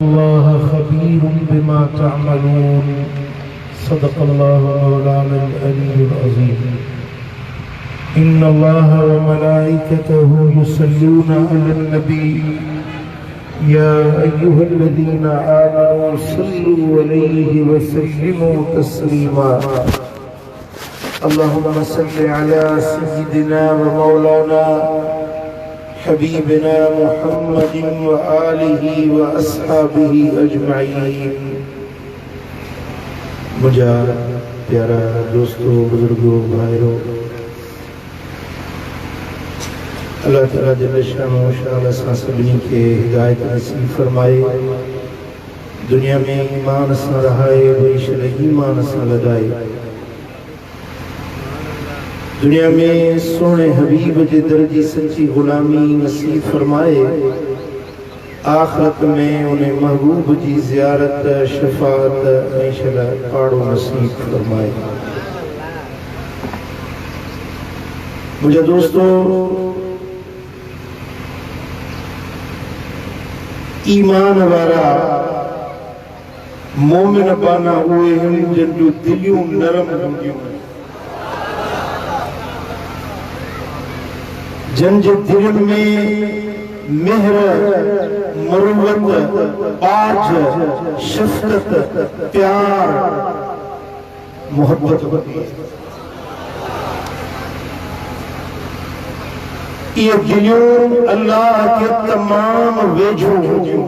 الله خبير بما تعملون صدق الله مولانا العلي العظيم إن الله وملائكته يصلون على النبي يا أيها الذين آمنوا صلوا عليه وسلموا تسليما اللهم صل على سيدنا ومولانا حبيبنا محمد وآله وأصحابه أجمعين। मुझा प्यारा दोस्तों, बुजुर्गों, भाइयों, अल्लाह ताला जल्ल शानो इंशाअल्लाह असां सभिनी खे हिदायत नसीब फरमाए, दुनिया में ईमान सां रहाए, हमेशह ईमान सां लॻाए, दुनिया में सोने हबीब के दर्जी सच्ची गुलामी नसीब फरमाए, आखिरत में उन्हें महबूब की ज़ियारत शफात इंशाअल्लाह पाड़ो नसीब फरमाए। मुझे दोस्तों, ईमान वारा मोमिन बाना उहे आहिनि जिन जूं दिलियूं नरम हूंदियूं, जिन जे दिलनि में मेहर, मरुवत, पाज, शफ़क़त, प्यार, मोहब्बत होती है। ये दिलियूं अल्लाह के तमाम वेझो होंदियूं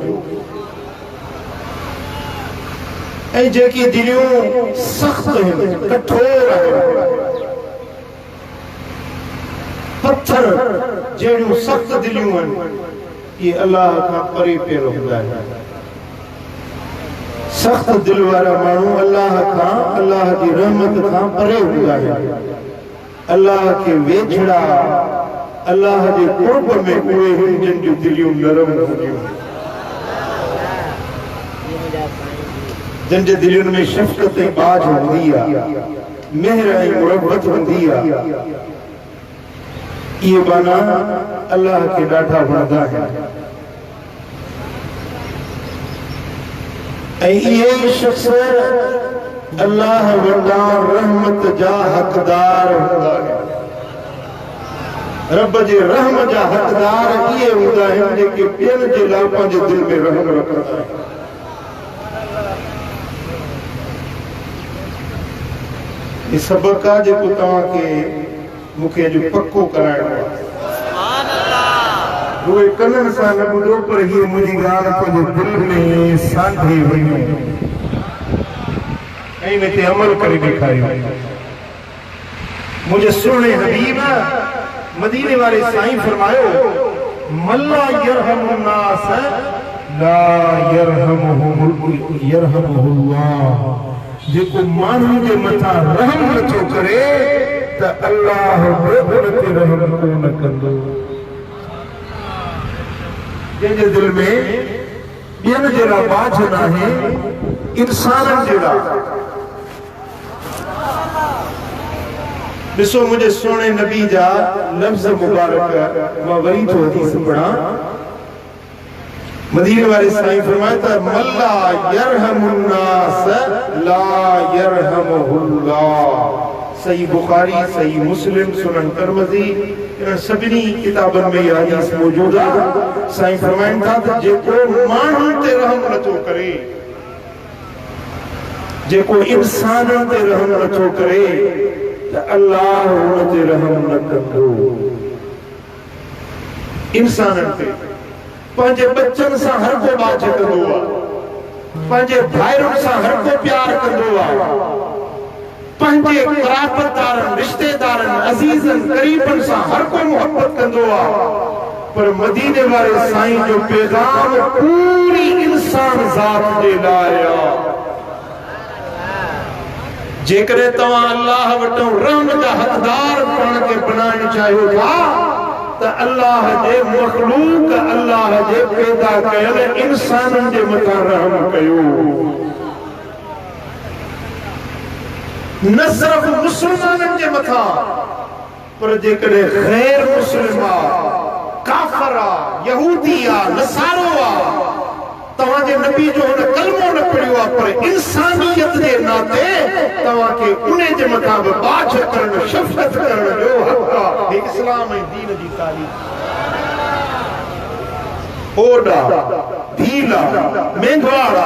ऐं जेकी दिलियूं सख्त आहिनि, कठोर आहिनि, पत्थर जहिड़ियूं सख्त दिलियूं आहिनि, ये अल्लाह खां परे पियल हूंदा आहिनि। सख्त दिल वारा माण्हू अल्लाह खां, अल्लाह जी रहमत खां परे हूंदा आहिनि। अल्लाह के वेझड़ा, अल्लाह जे क़ुर्ब में उहे आहिनि जिन जूं दिलियूं नरम हूंदियूं, जिन जे दिलियुनि में शफ़क़त ऐं बाज हूंदी आहे, मेहर ऐं मुहबत हूंदी आहे। ये बाना अल्लाह के ॾाढा वणंदा आहिनि ऐं इहे शख़्स अल्लाह वटां रहमत जा हक़दार हूंदा आहिनि। रब जे रहम जा हक़दार इहे हूंदा आहिनि जेके ॿियनि जे लाइ पंहिंजे दिल में रहम रखंदा आहिनि। ये सबक़ आहे जेको तव्हांखे मुखे जो पक्को कराइणो आहे। उहे कननि सां न ॿुधो, पर हीअ मुंहिंजी ॻाल्हि पंहिंजे दिल में सांढे वई ऐं इन ते अमल करे ॾेखारियो। मुंहिंजे सुहिणे हबीब मदीने वारे साईं फरमायो, मल्ला यरहमु नास ला यरहमुहुल्लाह, जेको माण्हुनि जे मथां रहम नथो करे त अल्लाह उन ते रहम कोन कंदो। जंहिंजे दिल में ॿियनि जहिड़ा बाझ न आहे, इंसाननि जहिड़ा। ॾिसो मुंहिंजे सोणे नबी जा लफ़्ज़ मुबारक मां वरी थो हदीस पढ़ां। मदीने वारे साईं फरमाए त मल्ला यरहमुन्नास ला यरहमुहुल्लाह। सही बुखारी, सही मुस्लिम, सुनन तिरमिज़ी, इन सभिनी किताबनि में यह हदीस मौजूद आहे। साईं फरमाइनि था त जेको माण्हुनि ते रहम नथो करे, जेको इंसाननि ते रहम नथो करे त अल्लाह हुन ते रहम न कंदो। इंसाननि ते, पंहिंजे बच्चनि सां हर को बाझ कंदो आहे, पंहिंजे भाइरुनि सां हर को प्यार कंदो आहे, पंहिंजे क़राबतदारनि, रिश्तेदारनि, अज़ीज़नि, क़रीबनि सां हर को मोहब्बत कंदो आहे। पर मदीने वारे साईं जो पैगाम पूरी इंसान ज़ात जे लाइ आहे। जेकॾहिं तव्हां अल्लाह वटां रहम जा हक़दार पाण खे बणाइण चाहियो था त अल्लाह जे मख़लूक, अल्लाह जे पैदा कयल इंसाननि जे मथां रहम कयो। न सिर्फ़ मुसलमाननि जे मथां, पर जेकॾहिं गैर मुस्लिम आहे, काफ़िर आहे, यहूदी आहे, नसारो आहे, तव्हांजे नबी जो हुन कलमो न पढ़ियो आहे पर इंसानियत जे नाते तव्हांखे उन जे मथां बि बाझ करण शफ़क़त करण जो हक़ आहे इस्लाम ऐं दीन जी तालीम ओडा ढीला मेंघवाड़ा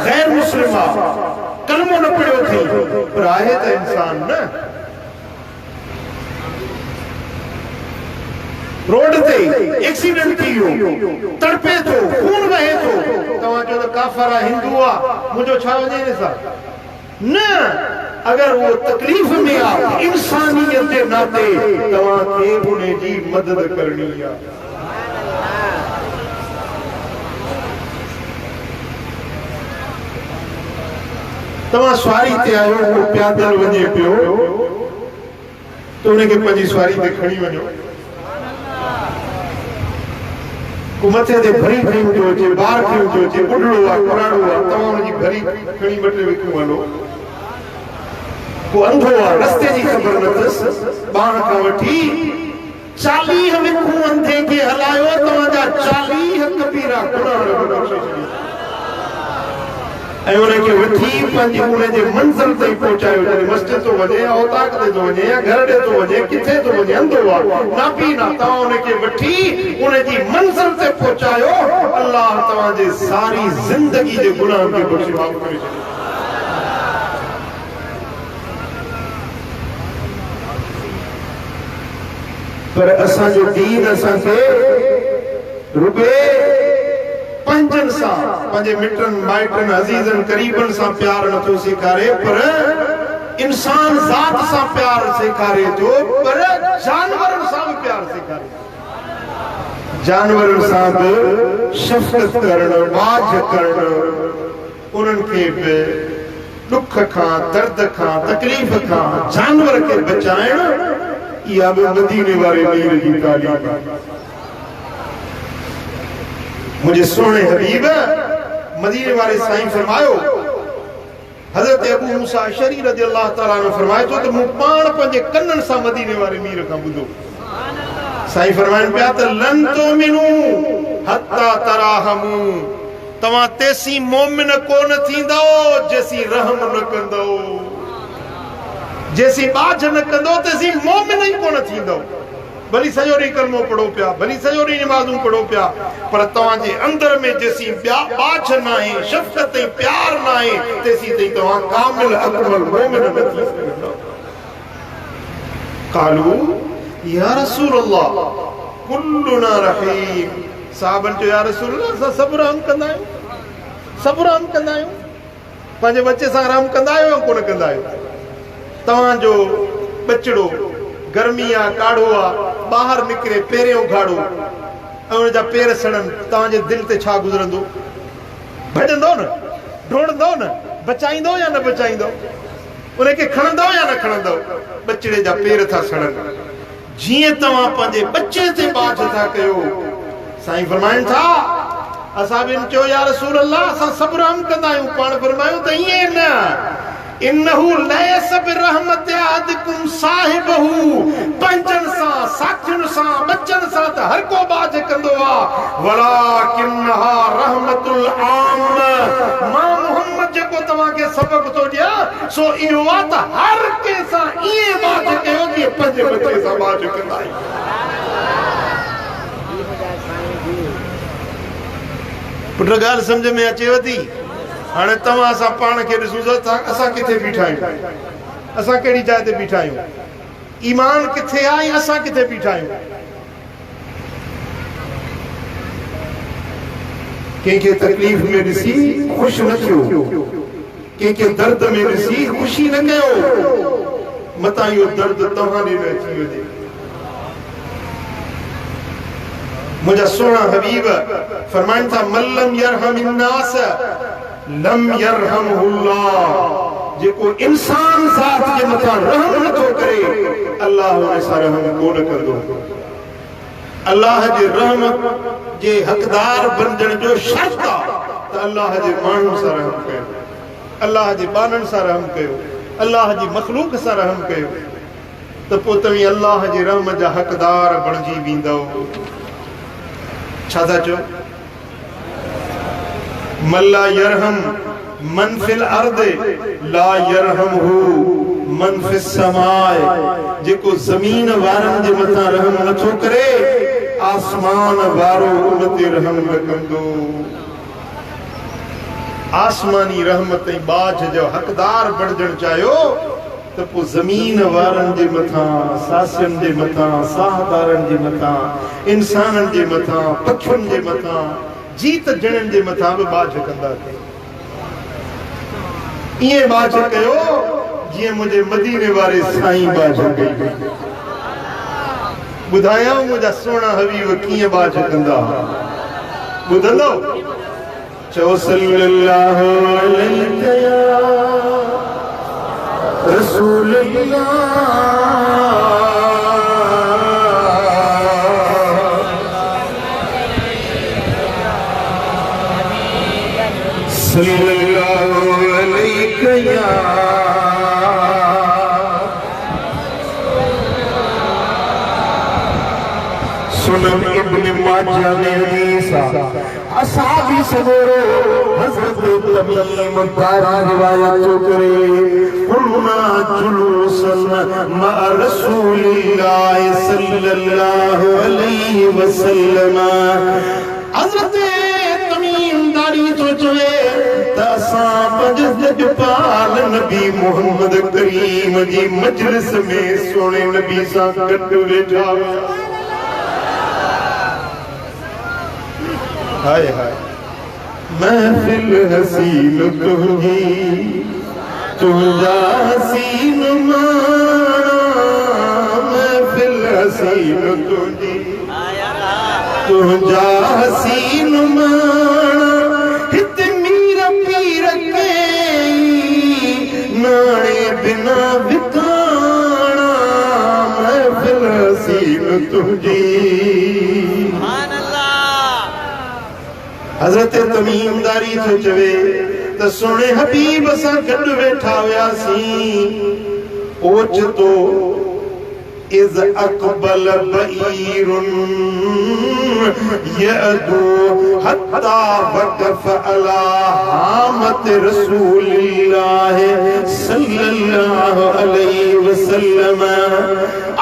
गैर मुस्लिमा कलमो न पढ़ियो थी पर आहे त इंसान न रोड ते एक्सीडेंट थी वियो तड़पे थो खून वहे थो तव्हां चओ त काफ़र आहे हिंदू आहे मुंहिंजो छा वञे हिन सां न अगर वो तकलीफ़ में आहे इंसानियत जे नाते तव्हांखे उन जी मदद करणी आहे तव्हां सवारी ते आयो को पैदल वञे पियो त उनखे पंहिंजी सवारी ते खणी वञो को मथे ते भरी खणी थो अचे ॿार खणी थो अचे बुढड़ो आहे पुराणो आहे तव्हां हुनजी भरी खणी ॿ टे विकूं हलो को अंधो आहे रस्ते जी ख़बर न अथसि ॿार खां वठी 40 विकूं अंधे खे हलायो तव्हांजा 40 कबीरा गुनाह बख़्शे छॾी ऐं उनखे वठी पंहिंजी उनजे मंज़िल ताईं पहुचायो जॾहिं मस्जिद थो वञे औताक ते थो वञे या घर ॾे थो वञे किथे थो वञे अंधो आहे नापी न तव्हां उनखे वठी उनजी मंज़िल ते पहुचायो अल्लाह तव्हांजे सारी ज़िंदगी जे गुनाहनि खे बख़्शे माफ़ करे छॾे पर असांजो दीन असांखे रुॻे पंजन सां पंहिंजे मिटनि माइटनि अज़ीज़नि क़रीबनि सां प्यार नथो सेखारे पर इंसान ज़ात सां प्यार सेखारे थो पर जानवरनि सां बि प्यार सेखारे जानवरनि सां बि शफ़क़त करणु बाझ करणु उन्हनि खे बि ॾुख खां दर्द खां तकलीफ़ खां जानवर खे बचाइणु इहा बि मदीने वारे मीर जी तालीम आहे मुझे सोने हबीब मदीने वाले साईं फरमायो हजरत अबू मूसा अशरी रज़ी अल्लाह ताला ने फरमायो तो मूं पाण पंहिंजे कन्ननि सां मदीने वारे मीर खां ॿुधो साईं फरमाइनि पिया त लन तुमिनू हत्ता तराहमू तव्हां तेसी मोमिन कोन थींदो जेसी रहम न कंदो जेसी बाझ न कंदो तेसी मोमिन ई कोन थींदो भली सॼो ॾींहुं कलमो पढ़ो पिया भली सॼो ॾींहुं नमाज़ूं पढ़ो पिया पर तव्हांजे अंदर में जेसी बाझ न आहे शफ़क़त ऐं प्यार न आहे तेसी ताईं तव्हां कामिल अकमल मोमिन न थी सघंदव क़ालू या रसूल अल्लाह कुल्लुना रहीम साहबन चयो या रसूल अल्लाह असां सभु रहम कंदा आहियूं पंहिंजे बच्चे सां रहम कंदा आहियो या कोन कंदा आहियो तव्हांजो बचड़ो गर्मी आहे काढ़ो आहे ॿाहिरि निकिरे पहिरियों उघाड़ो ऐं हुनजा पेर सड़नि तव्हांजे दिलि ते छा गुज़रंदो भॼंदो न डोड़ंदो न बचाईंदो या न बचाईंदो उनखे खणंदो या न खणंदो बचड़े जा पेर था सड़नि जीअं तव्हां पंहिंजे बच्चे ते बाझ था कयो साईं फरमाइनि था असां बि चयो या रसूल अल्लाह असां सभु रहम कंदा आहियूं पाण फरमायूं त ईअं न इन्नहु लैस बिरहमत अहदिकुम साहिबहु पंजन सां साथियुनि सां बच्चन सां त हर को बाझ कंदो आहे वलाकिन्हा रहमतुल आम मां मोहम्मद जेको तव्हांखे सबक थो ॾियां सो इहो आहे त हर कंहिं सां ईअं बाझ कयो जीअं पंहिंजे बच्चे सां बाझ कंदा आहियूं पुट ॻाल्हि सम्झ में अचेव थी हाणे तव्हां असां पाण खे ॾिसूं असां किथे बीठा आहियूं असां कहिड़ी जाइ ते बीठा आहियूं ईमान किथे आहे ऐं असां किथे बीठा आहियूं कंहिंखे तकलीफ़ में ॾिसी ख़ुशि न थियो कंहिंखे दर्द में ॾिसी ख़ुशी न कयो मतां इहो दर्द तव्हां ॾे न अची वञे मुंहिंजा सुहिणा हबीब फरमाइनि था मल्लम यरहमिन नास लम यरहमहुल्लाह जेको इंसान ज़ात जे मथां रहम नथो करे अल्लाह हुन सां रहम कोन कंदो अल्लाह जे रहमत जे हक़दार बणजण जो शर्त आहे त अल्लाह जे माण्हुनि सां रहम कयो अल्लाह जे बाननि सां रहम कयो अल्लाह जी मखलूक सां रहम कयो त पोइ तव्हीं अल्लाह जे रहम जा हक़दार बणिजी वेंदव छा था चओ मल्ला यरहम मन फिल अर्द ला यरहमहू मन फिस समाए। जेको जमीन वारन जे मथा रहम नथो करे आसमान वारो उन ते रहम न कंदो। आसमानी रहमत ऐं बाज जो हकदार बणजण चाहियो तो पो जमीन वारन जे मथा, सासियन जे मथा, साहदारन जे मथा, इंसानन जे मथा, पखियुन जे मथा, जीत जणन जे मथा भी बाज कंदा थे। ये बाज कयो जिए मुझे मदीने वाले साईं बाज कई। बुधाया मुझा सोना हबीब कीअं बाज कंदा ॿुधंदो। चओ सल्लल्लाहु अलैहि या रसूल अल्लाह सल्लल्लाहु अलैहि या सुनन इब्न माजा ने हदीसा असहाबी सगोरो हजरत तमीम तारा रिवायत करे कुलना जुलूसन मा रसूलिल्लाह सल्लल्लाहु अलैहि वसल्लम। हजरत तमीम दारी तो चवे तसा पंज पाल नबी मोहम्मद करीम जी मजलिस में सोने नबी सा गड वेठा। हाय हाय महफिल हसीन तुझी तुझा हसीन माना। महफिल हसीन तुझी तुझा हसीन माना। हित मीर पीर के नाने बिना बिकाना। महफिल हसीन तुझी। हजरत तमीम दारी तो चवे तो सोने हबीब सा गड वेठा हुयासी। ओच तो इज अकबल बईरुन यदू हत्ता वकफ अला हामत रसूलिल्लाह सल्लल्लाहु अलैहि वसल्लम।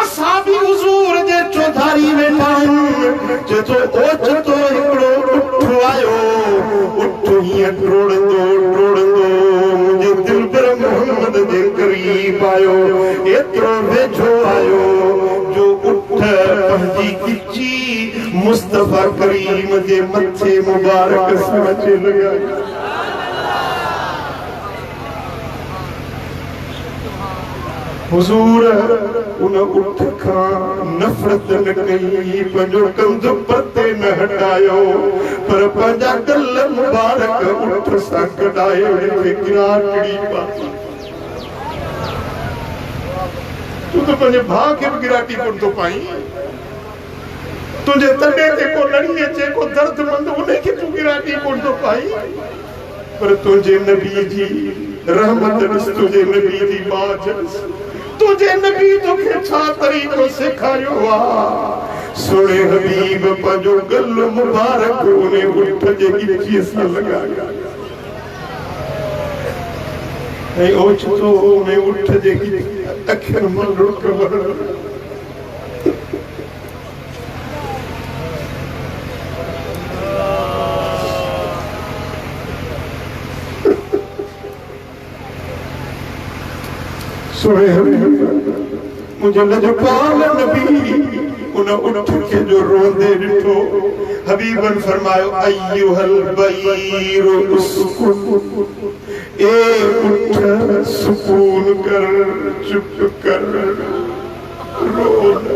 असहाबी हुजूर जे चौधारी वेठा जो तो ओच तो एकड़ो उठ आयो। उठ ही टोड़ंदो मुझे दिल पर मोहम्मद जे करीब आयो। एतरो वेझो आयो जो उठ पंहिंजी किची मुस्तफा करीम जे मथे मुबारक सां अचे लॻाई। हुजूर उन उठ का नफरत न कई पंजो कंध परते न हटायो पर पंजा गल मुबारक उठ सा कढायो। गिराटड़ी पाई तू तो पंजे भाउ खे भी गिराटी कोन थो पाई। तुझे तॾे ते को लड़ी अचे को दर्दमंद उन्हें खे तू गिराटी कोन थो पाई। पर तुझे नबी जी रहमत ॾिस, तुझे नबी जी बाज ॾिस, तुझे नबी तोखे छा तरीक़ो सिखायो आ। सुणे हबीब पंहिंजो गल मुबारक उन उठ जे गिचीअ सां लॻाया ऐं ओचितो उन उठ जे अखियुनि मां लुड़क वरण। मुझे लजपाल नबी उन उठ के जो रोंदे ॾिठो। हबीबन फरमायो अय्युहल बईर उसकुन। ए उठ सुकून कर, चुप कर, रो न।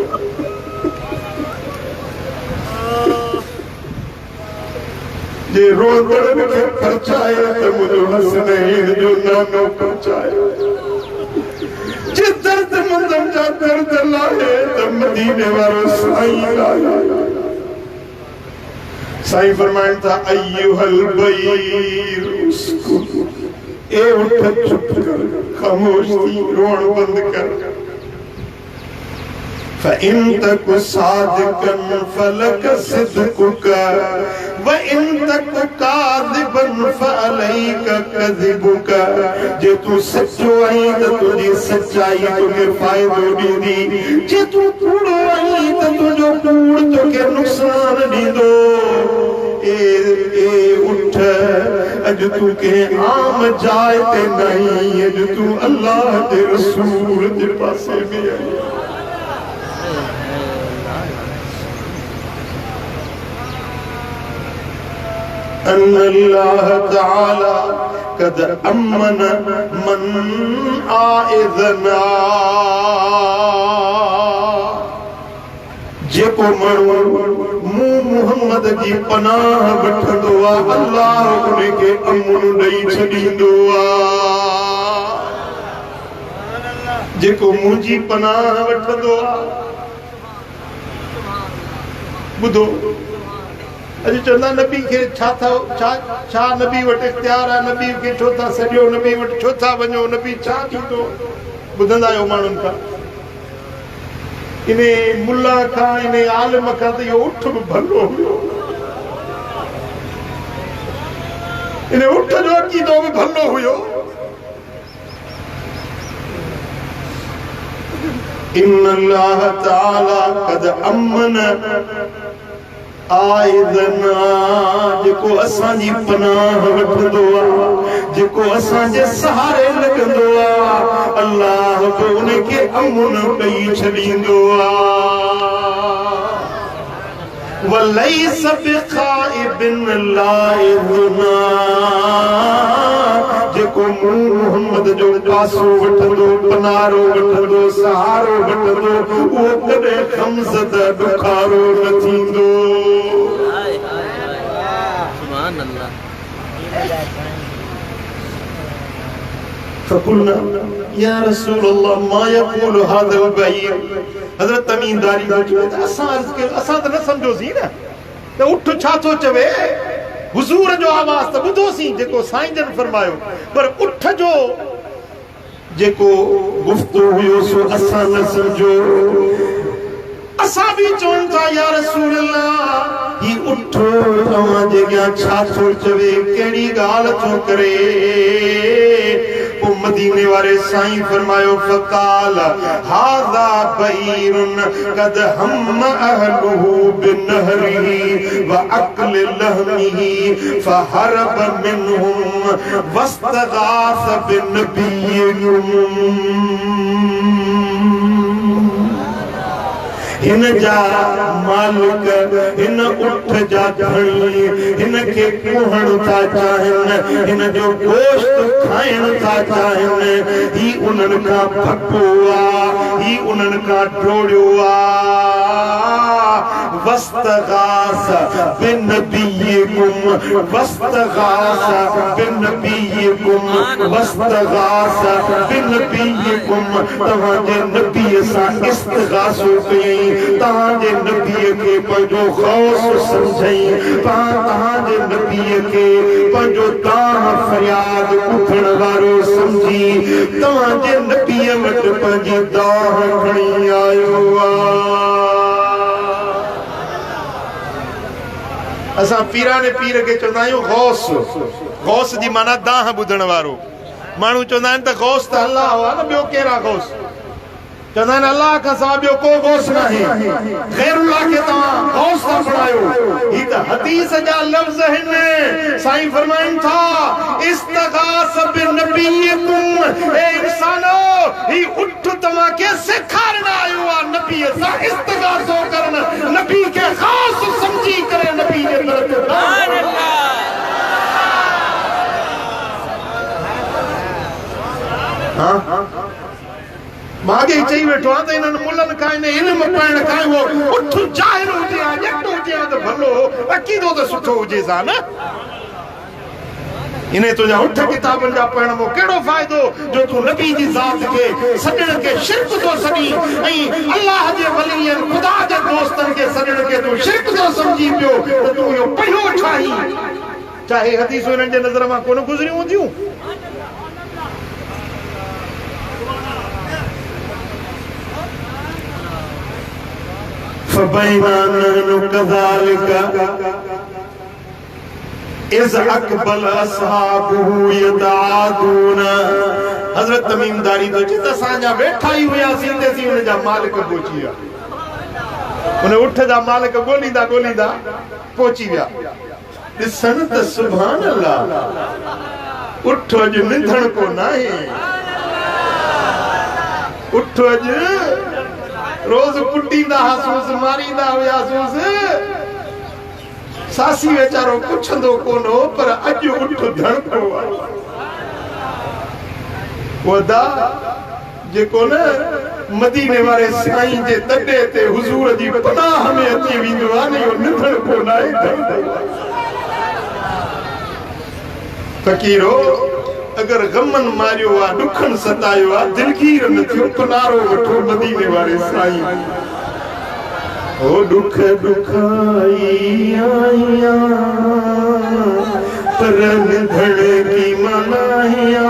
जे रोंदड़ खे परचाए त मुझो हसनैन जो नानो परचाए। जे दर्द मंदम जा दर्द लाए त मदीने वारो साईं लाए। साईं फरमाइन था अय्युहल बईर उसकुन। ए उठ चुप कर, खामोश थी, रोण बंद कर। फइन तक सादिकन फलक सिद्कुका وَإِن تَكُ كَاذِبًا فَعَلَيْكَ كَذِبُكَ जे तू सच्चो आहीं त तुंहिंजी सच्चाई तोखे फ़ाइदो ॾींदी जे तू कूड़ो आहीं त तुंहिंजो कूड़ तोखे नुक़सान ॾींदो ए उठ अॼु तू कंहिं आम जाइ ते न आहीं अॼु तू अल्लाह जे रसूल जे पासे में आहीं أن الله تعالى قد أمن من آئذنا जेको माण्हू मूं मुहम्मद जी पनाह वठंदो आहे अल्लाह उन खे अमन ॾेई छॾींदो आहे जेको मुंहिंजी पनाह वठंदो आहे ॿुधो अॼु चवंदा नबी खे छा नबी वटि इख्तियार आहे नबी खे छो था सॼो नबी वटि छो था वञो नबी छा थींदो ॿुधंदा आहियो माण्हुनि खां इन मुल्ला खां इन आलिम खां त इहो उठ बि भलो हुयो इन उठ जो अक़ीदो बि भलो हुयो इन्न अल्लाह ताला क़द अमन आइदना जेको असांजी पनाह वठंदो आहे जेको असांजे सहारे लॻंदो आहे अल्लाह बि उनखे अमन ॾेई छॾींदो आहे वलैस बिखाइबिन लाइदना जेको मुहम्मद जो पासो वठंदो पनारो वठंदो सहारो वठंदो उहो कॾहिं ख़मज़द ॾुखारो न थींदो فقلنا يا رسول الله ما يقول هذا البعير حضرت तमीमदारी असां त न सम्झोसीं न त उठ छा थो चवे हुज़ूर जो आवाज़ त ॿुधोसीं जेको साईं जन फरमायो पर उठ जो जेको गुफ़्तो हुयो सो असां न सम्झो असां बि चवनि था या रसूल अल्लाह ही उठो तव्हांजे अॻियां छा थो चवे कहिड़ी ॻाल्हि थो करे पोइ मदीने वारे साईं फरमायो फ़क़ाल हाज़ा बईरुन क़द हम अहलुहु बिनहरिही व अक्ल लहमिही फहरब मिनहुम वस्तगास बिनबिय्यिकुम हिन जा मालिक हिन उठ जा धणी हिन खे कुहण था चाहिनि हिन जो गोश्त खाइण था चाहिनि ही उन्हनि खां फको आहे ही उन्हनि खां डोड़ियो आहे वस्तगास बिनबिय्यिकुम वस्तगास बिनबिय्यिकुम वस्तगास बिनबिय्यिकुम तव्हांजे नबीअ सां इस्तिगासो कयईं तव्हांजे नबीअ खे पंहिंजो ख़ौफ़ सम्झई तव्हांजे नबीअ खे पंहिंजो दाह फरियाद ॿुधण वारो सम्झी तव्हांजे नबीअ वटि पंहिंजी दाह खणी आयो आहे असां पीराने पीर खे चवंदा आहियूं गौस जी माना दाह ॿुधण वारो माण्हू चवंदा आहिनि त गौस त अल्लाह हुआ न ॿियो केरु आहे गौस चवंदा आहिनि अल्लाह खां सवाइ ॿियो को गौस न आहे ग़ैरुल्लाह खे तव्हां गौस था बणायो ही त हदीस जा लफ़्ज़ आहिनि साईं फरमाइनि था इस्तगास बिनबिय्यिकुम ए इंसानो ही उठ तव्हांखे सेखारण आयो आहे नबीअ सां इस्तगासो करण नबी खे ख़ासि सम्झी करे नबी जे दर ते सुभान अल्लाह हां मागे चई वेठो आहे त इन्हनि मुलनि खां इन इल्म पाइण खां उहो उठ ज़ाहिर हुजे हा ॼट हुजे हा त भलो अक़ीदो त सुठो हुजे हा न इन तुंहिंजा उठ किताबनि जा पढ़ण में कहिड़ो फ़ाइदो जो तूं नबी जी ज़ात खे सॾण खे शिरक थो सॾी ऐं अल्लाह जे वलीअनि ख़ुदा जे दोस्तनि खे सॾण खे तूं शिरक थो सम्झी पियो त तूं इहो पढ़ियो ठाही चाहे हदीसूं हिननि जे नज़र मां कोन गुज़रियूं हूंदियूं इज़ अक़बल अस्हाबुहु यतआदून। हज़रत तमीम दारी तो चए त असांजा वेठा ई हुयासीं तेसीं हुन जा मालिक पहुची विया। हुन उठ जा मालिक ॻोल्हींदा ॻोल्हींदा पहुची विया। ॾिसण त सुभान अल्लाह, उठ अॼु निंधण को नाहे। उठ अॼु रोज़ कुटींदा हुआसीं, मारींदा हुआसीं, सासी वेचारो पुछंदो कोन हो, पर अॼु उठ धड़को आहे। वदा जेको न मदीने वारे साईं जे दॾे ते हुजूर जी पनाह में अची वेंदो आहे न, इहो निंधड़ कोन आहे। फ़कीरो अगर गमन मारियो आ, दुखन सतायो आ, दिलगीर न थियो, पनारो वठो मदीने वारे साईं। ओ दुख दुखाई आया पर निंधड़ की मनाया,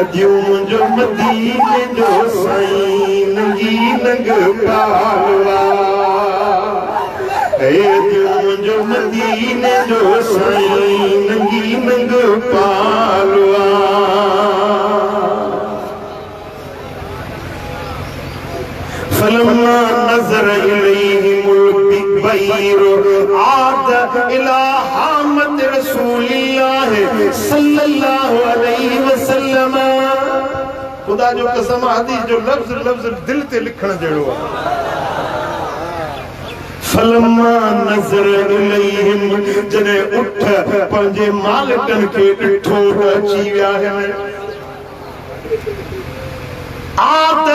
अॼु मुंहिंजो मदीने जो साईं नंगी नंग पालवा। अॼु मुंहिंजो मदीने जो साईं नंगी नंग पालवा। फलम्मा नज़र इलैहिमुल बैर आद इला हामत रसूलिल्लाह सल्लल्लाहु अलैहि वसल्लम। खुदा जो कसम, हदीस जो लफ्ज़ लफ्ज़ दिल ते लिखण जहिड़ो आहे। फलम्मा नज़र इलैहिम, जॾहिं उठ पंहिंजे मालिकनि खे ॾिठो त अची विया आहिनि। आद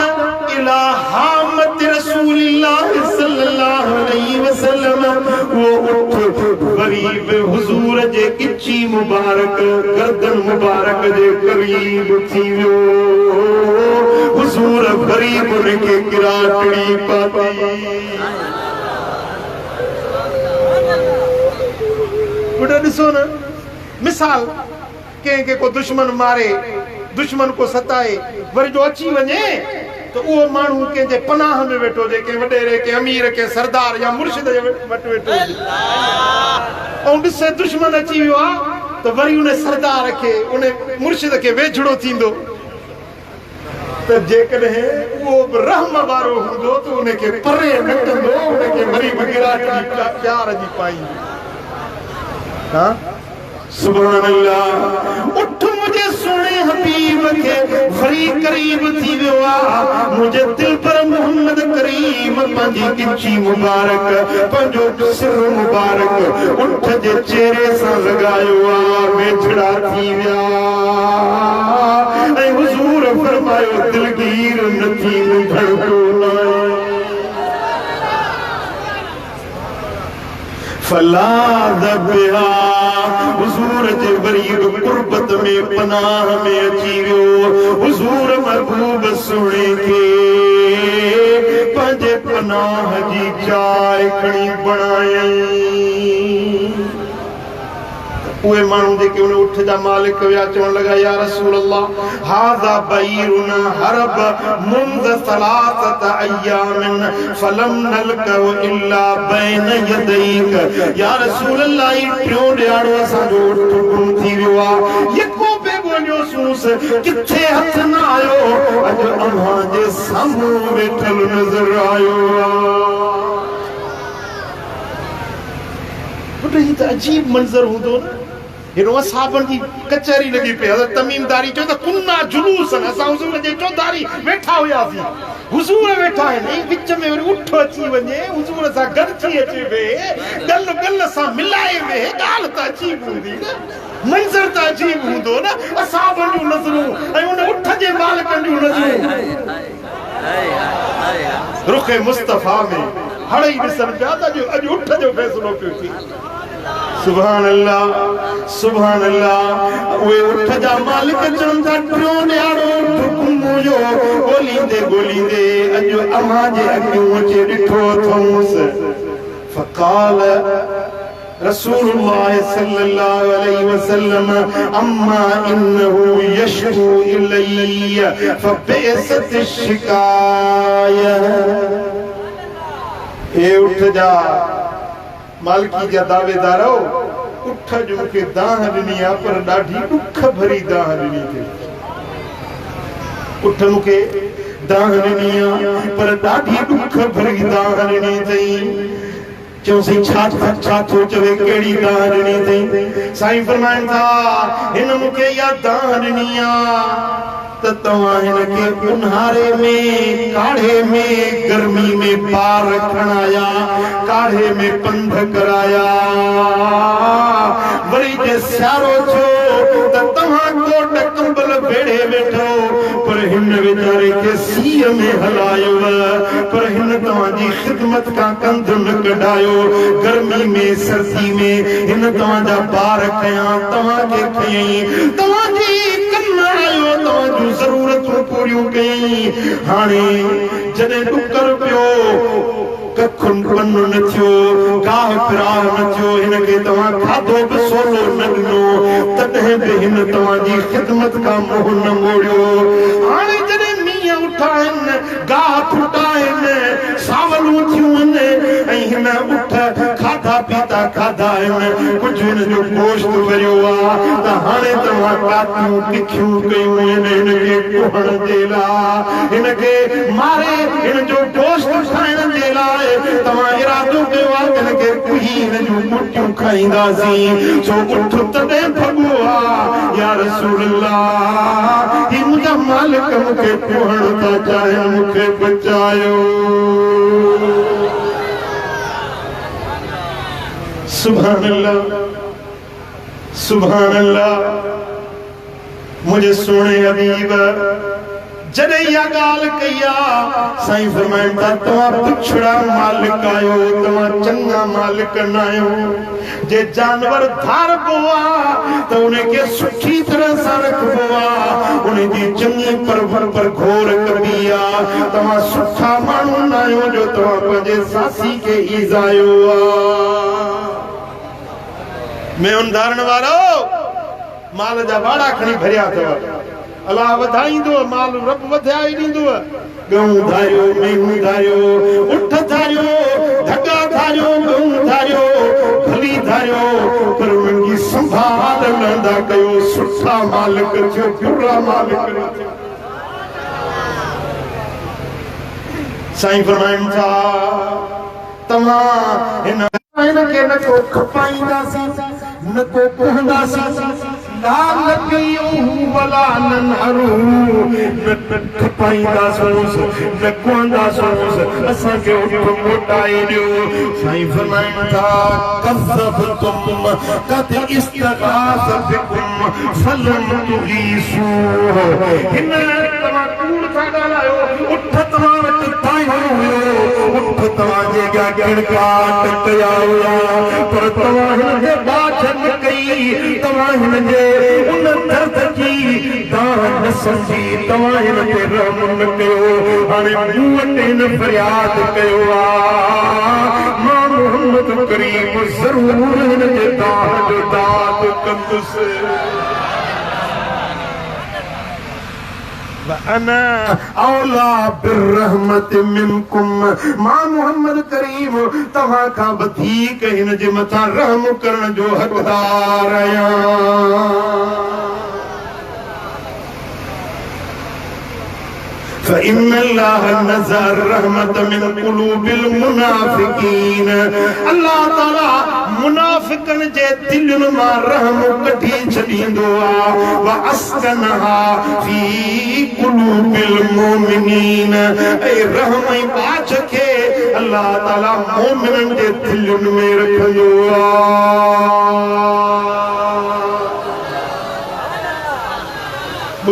इला हामत रसूलिल्लाह सल्लल्लाहु अलैहि वसल्लम, वो उठ करीब हुजूर जे गिची मुबारक, गर्दन मुबारक जे करीब थी वियो। हुजूर करीब उनखे गिराटड़ी पाती। बुढ़ा ॾिसो न, मिसाल कंहिंखे को दुश्मन मारे, दुश्मन को सताए, वरी जो अची वञे तो उहो माण्हू कंहिंजे पनाह में वेठो हुजे, कंहिं वॾेरे, कंहिं अमीर, कंहिं सरदार या मुर्शिद जे वटि वेठो हुजे, ऐं ॾिसे दुश्मन अची वियो आहे त वरी उन सरदार खे, उन मुर्शिद खे वेझड़ो थींदो। त जेकॾहिं उहो बि रहम वारो हूंदो त उनखे परे न कंदो, उनखे वरी गिराटड़ी प्यार जी पाईंदो। हाँ सुभान अल्लाह। उठ मुझे सुने हबीब के वरी करीब थी वियो आ। मुझे दिल पर मोहम्मद करीम पंहिंजी गिची मुबारक, पंहिंजो सिर मुबारक उठ जे चेहरे सां लॻायो आ, वेझड़ा थी विया। ऐं हुजूर फरमायो, दिलगीर न थी धड़को न। फलाद बिहा, हुजूर जे वरीब कुर्बत में पनाह में अची वियो। हुजूर महबूब सुणे खे पंहिंजे पनाह जी जाइ खणी बणायई। उहे माण्हू जेके उन उठ जा मालिक विया, चवण लॻा, या रसूल अल्लाह, हाज़ा बैरुन हरब मुंज़ सलासत अय्यामिन फलम नलकहु इल्ला बैन यदैक। या रसूल अल्लाह, ई टियों ॾियारो असांजो उठ गुम थी वियो आहे, यको पे ॻोल्हियोसूंस, किथे हथ न आयो, अॼु अव्हां जे साम्हूं वेठल नज़र आयो आहे। पुट, ही त अजीब मंज़र हूंदो न। हेॾो असाबनि जी कचहरी लॻी पई। हज़रत तमीम दारी चयो त कुन्ना जुलूसन, असां हुजूर जे चौधारी वेठा हुयासीं, हुजूर वेठा आहिनि, विच में वरी उठ अची वञे, हुजूर सां गॾिजी अचे वेहे, गल गल सां मिलाए वेहे, ॻाल्हि त अजीब हूंदी न, मंज़र त अजीब हूंदो न। असाबनि जूं नज़रूं ऐं उन उठ जे मालिकनि जूं नज़रूं रुखे मुस्तफ़ा में हड़ई ॾिसनि पिया त अॼु उठ जो फ़ैसिलो पियो थिए। सुभान अल्लाह, सुभान अल्लाह। उहे उठ जा मालिक चवनि था, टियों ॾियारो गुम हुयो, ॻोल्हींदे ॻोल्हींदे अॼु अव्हां जे अॻियूं अची ॾिठो अथऊंसि। फ़क़ाल रसूलुल्लाह सल्लल्लाहु अलैहि वसल्लम, अम्मा इन्नहु यशकू इलैया फ़बैसत शिकाया। ए उठ जा मालिकी जा दावेदारो, उठ जो के दाह ॾिनी आहे पर ॾाढी ॾुख भरी दाह ॾिनी अथई उठ मूंखे दाह ॾिनी आहे पर ॾाढी ॾुख भरी दाह ॾिनी अथई चयोसीं छा थो चवे कहिड़ी दाह ॾिनी अथई साईं फरमाइनि था हिन मूंखे इहा दाह ॾिनी आहे त तव्हां हिनखे ऊन्हारे में काढ़े में गर्मी में पार रखण आया काढ़े में पंध कराया वरी जे सियारो थियो त तव्हां कोट कंबल भेड़े वेठो पर हिन वीचारे खे सीअ में हलायो पर हिन तव्हांजी ख़िदमत खां कंध न कढायो गर्मी में सर्दी में हिन तव्हांजा ॿार खयां तव्हांखे खयईं तव्हांजी कन आयो तव्हांजूं ज़रूरतूं पूरियूं कयईं हाणे जॾहिं ॾुकर पियो कखुन पन न थियो गाह पिराह न थियो हिनखे तव्हां खाधो बि सोलो न ॾिनो तॾहिं बि हिन तव्हांजी ख़िदमत खां मुंहुं न मोड़ियो हाणे जॾहिं मींहं उठा आहिनि गाह फुटा आहिनि सावलूं थियूं आहिनि ऐं हिन उठ खाधा पीता खाधा आहिनि कुझु हिन जो गोश्त वरियो आहे त हाणे तव्हां कातियूं तिखियूं कयूं आहिनि हिनखे कुहण जे लाइ हिनखे मारे हिन जो गोश्त खाइण जे लाइ तव्हां इरादो कयो आहे हिनखे कुही हिन जूं मुठियूं खाईंदासीं छो उठ तॾहिं भॻो आहे या रसूल अल्लाह ही मुंहिंजा मालिक मूंखे कुहण था चाहिनि मूंखे बचायो सुभान अल्लाह सुभान अल्लाह मुझे सोने हबीब जॾहिं इहा ॻाल्हि कई आहे साईं फरमाइनि था तव्हां पुछड़ा मालिक आहियो तव्हां चङा मालिक न आहियो जे जानवर धारबो आहे त उनखे सुठी तरह सां रखबो आहे उनजी चङी परवर पर घोर कबी आहे तव्हां सुठा माण्हू न आहियो जो तव्हां पंहिंजे सासी खे ईज़ायो आहे मेहुन धारण वारो माल जा वाड़ा खणी भरिया अथव अलाह वधाईंदो माल रब वधाए ॾींदो गऊं धारियो मेहूं धारियो उठ धारियो धगा धारियो गऊं धारियो भली धारियो पर उनकी संभाल नंदा कयो सुठा मालिक थियो बुरा मालिक न थियो साईं फरमाइनि था तव्हां हिनखे न को खपाईंदासीं न को कहंदासीं लाल पियूं वला ननहरू खपाईंदासूं न कहंदासूं असांखे उठ मोटाए ॾियो साईं फरमाइनि था कज़बतुम कद इस्तगास बिकुम फलम तुगीसू हिन तव्हां कूड़ था ॻाल्हायो उठ तव्हां वटि ताईं हुयो उठ तव्हांजे अॻियां गिड़काट कया हुया पर तव्हां हिनखे बाछ न कई तव्हां हिनजे उन दर्द की दाह न समझी तव्हां हिन ते रहम न कयो हाणे मूं वटि हिन फरियाद कयो आहे मां मोहम्मद करीम ज़रूर हिनजे दाह जो दाद कंदुसि अना औला बिर्रहमत मिनकुम मां मोहम्मद करीम तव्हां खां वधीक हिन जे मथां रहम करण जो हक़दार आहियां فإن الله نزع الرحمة من قلوب المنافقين الله تعالى منافقن जे दिलनि मां रहम कढी छॾींदो आहे واسكنها في قلوب المؤمنين ऐं रहम ऐं बाछ खे अल्लाह ताला मोमिननि जे दिलनि में रखंदो आहे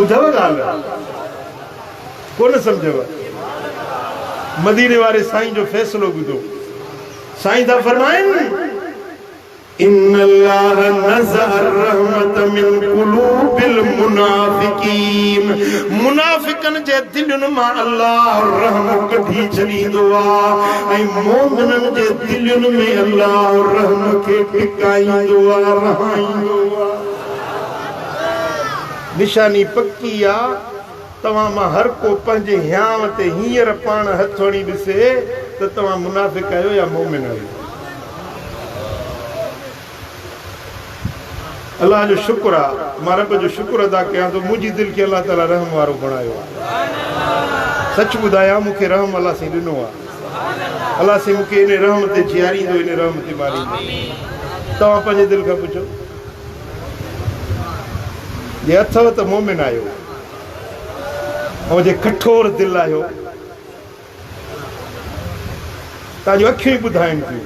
ॿुधव ॻाल्हि कोन समझव मदीने वाले साईं जो फैसलो ॿुधो साईं था फरमाइनि इन्नल्लाह नज़अ रहमत मिन क़ुलूबिल मुनाफिकीन मुनाफिकन जे दिलनि मां अल्लाह रहम कढी छॾींदो आहे ऐं मोमिननि जे दिलनि में अल्लाह रहम खे टिकाईंदो आहे रहाईंदो आहे निशानी पक्की आहे तव्हां मां हर को पंहिंजे हियांव ते हींअर पाण हथ हणी ॾिसे त तव्हां मुनाफ़िक आहियो या मोमिन आहियो अल्लाह जो शुक्र आहे मां रब जो शुक्र अदा कयां थो मुंहिंजी दिलि खे अल्लाह ताला रहम वारो बणायो आहे सच ॿुधायां मूंखे रहम अल्लाह साईं ॾिनो आहे अल्लाह साईं मूंखे इन रहम ते जीआरींदो इन रहम ते मारींदो तव्हां पंहिंजे दिलि खां पुछो जे अथव त मोमिन आहियो ऐं जे कठोर दिलि आहियो तव्हांजूं अखियूं ॿुधाइनि थियूं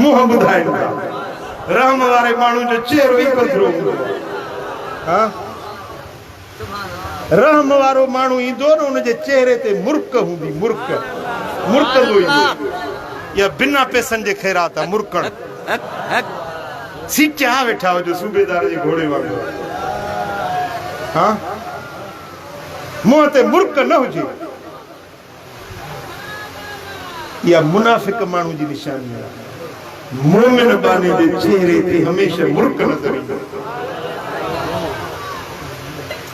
मुंहुं ॿुधाइनि था रहम वारे माण्हू जो चेहरो ई पथरो हूंदो हा रहम वारो माण्हू ईंदो न हुनजे चेहरे ते मुर्क हूंदी मुर्कंदो ईंदो या बिना पैसनि जे ख़ैरात आहे मुर्कण सीटिया वेठा हुजो सूबेदार जे घोड़े वांगुरु हा मुंहं ते मुर्क न हुजे इहा मुनाफ़िक माण्हू जी निशानी आहे मोमिन बाने जे चेहरे ते हमेशा मुर्क नज़र ईंदो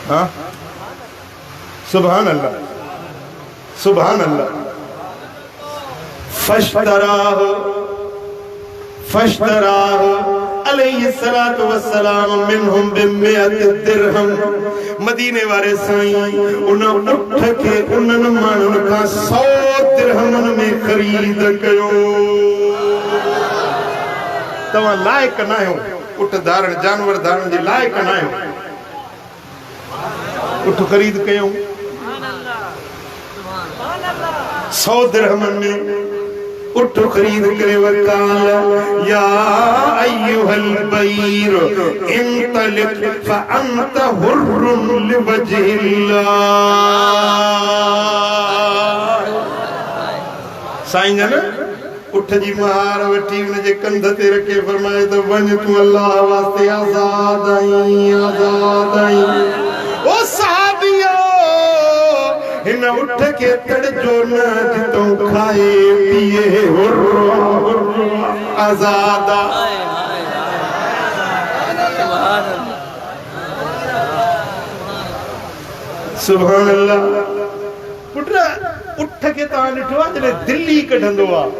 हा सुभान अल्लाह फश्तराह अलैहि सलातु वस्सलाम मिनहुम बिमियत दिरहम मदीने वारे साईं उन उठ के उन्हनि माण्हुनि खां 100 दिरहमनि में ख़रीद कयो तव्हां लाइक़ न आहियो उठ धारण जानवर धारण जे लाइक़ न आहियो उठ ख़रीद कयूं 100 दिरहमनि में उठ ख़रीद करे वकाल या अय्युहल बईर इंतलिक फअंत हुर्रुन लिवजहिल्लाह साईं जन उठ जी महार वठी उन जे कंध ते रखे फरमाए त वञ तूं अल्लाह वास्ते आज़ाद आई ओ सहाबियो हिन उठ के तड़जो न जितो खाए पिए आज़ाद सुभान अल्लाह पुट उठ के तव्हां ॾिठो आहे जॾहिं दिल्ली कढंदो आहे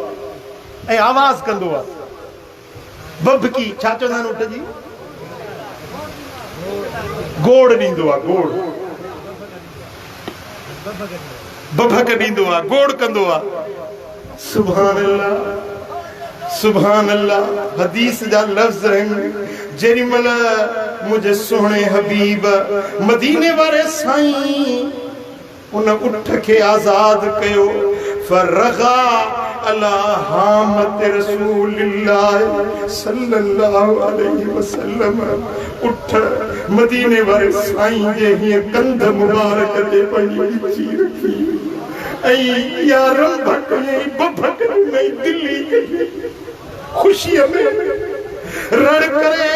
ऐं आवाज़ कंदो आहे बबकी छा चवंदा आहिनि उठ जी गोड़ ॾींदो आहे गोड़ बबक ॾींदो आहे गोड़ कंदो आहे सुभान अल्लाह हदीस जा लफ़्ज़ आहिनि जेॾी महिल मुंहिंजे सुहिणे हबीब मदीने वारे साईं उन उठ खे आज़ाद कयो फरगा अला हामत रसूलिल्लाह सल्लल्लाहु अलैहि वसल्लम उठ मदीने वारे साईं जे हीअं कंध मुबारक ते पंहिंजी विछी रखी ऐं यार बभक में दिल्ली ख़ुशीअ में रण करे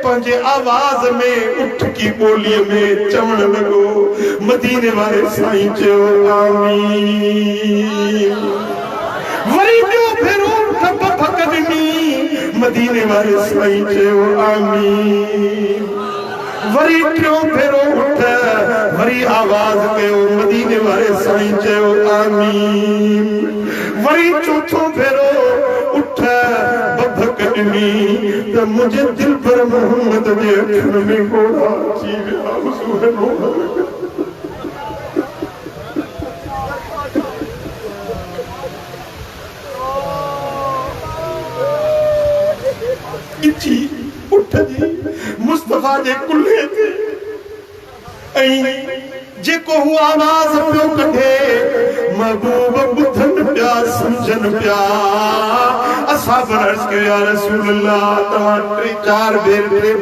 पंहिंजे आवाज़ में उठ की ॿोलीअ में चवण लॻो मदीने वारे साईं चयो आमीन वरी ॿियो भेरो बभक ॾिनी मदीने वारे साईं चयो आमीन वरी टियों भेरो उठ वरी आवाज़ कयो मदीने वारे साईं चयो आमीन वरी चौथों भेरो उठ बभक ॾिनी त मुंहिंजे दिलि पर मोहम्मद जे अखियुनि में गोड़ा अची विया उठ जी मुस्तफा जे कुल्हे ते ऐं जेको हू आवाज़ पियो कढे महबूब ॿुधनि पिया सम्झनि पिया असहाब अर्ज़ कयो या रसूल अल्लाह तव्हां 3-4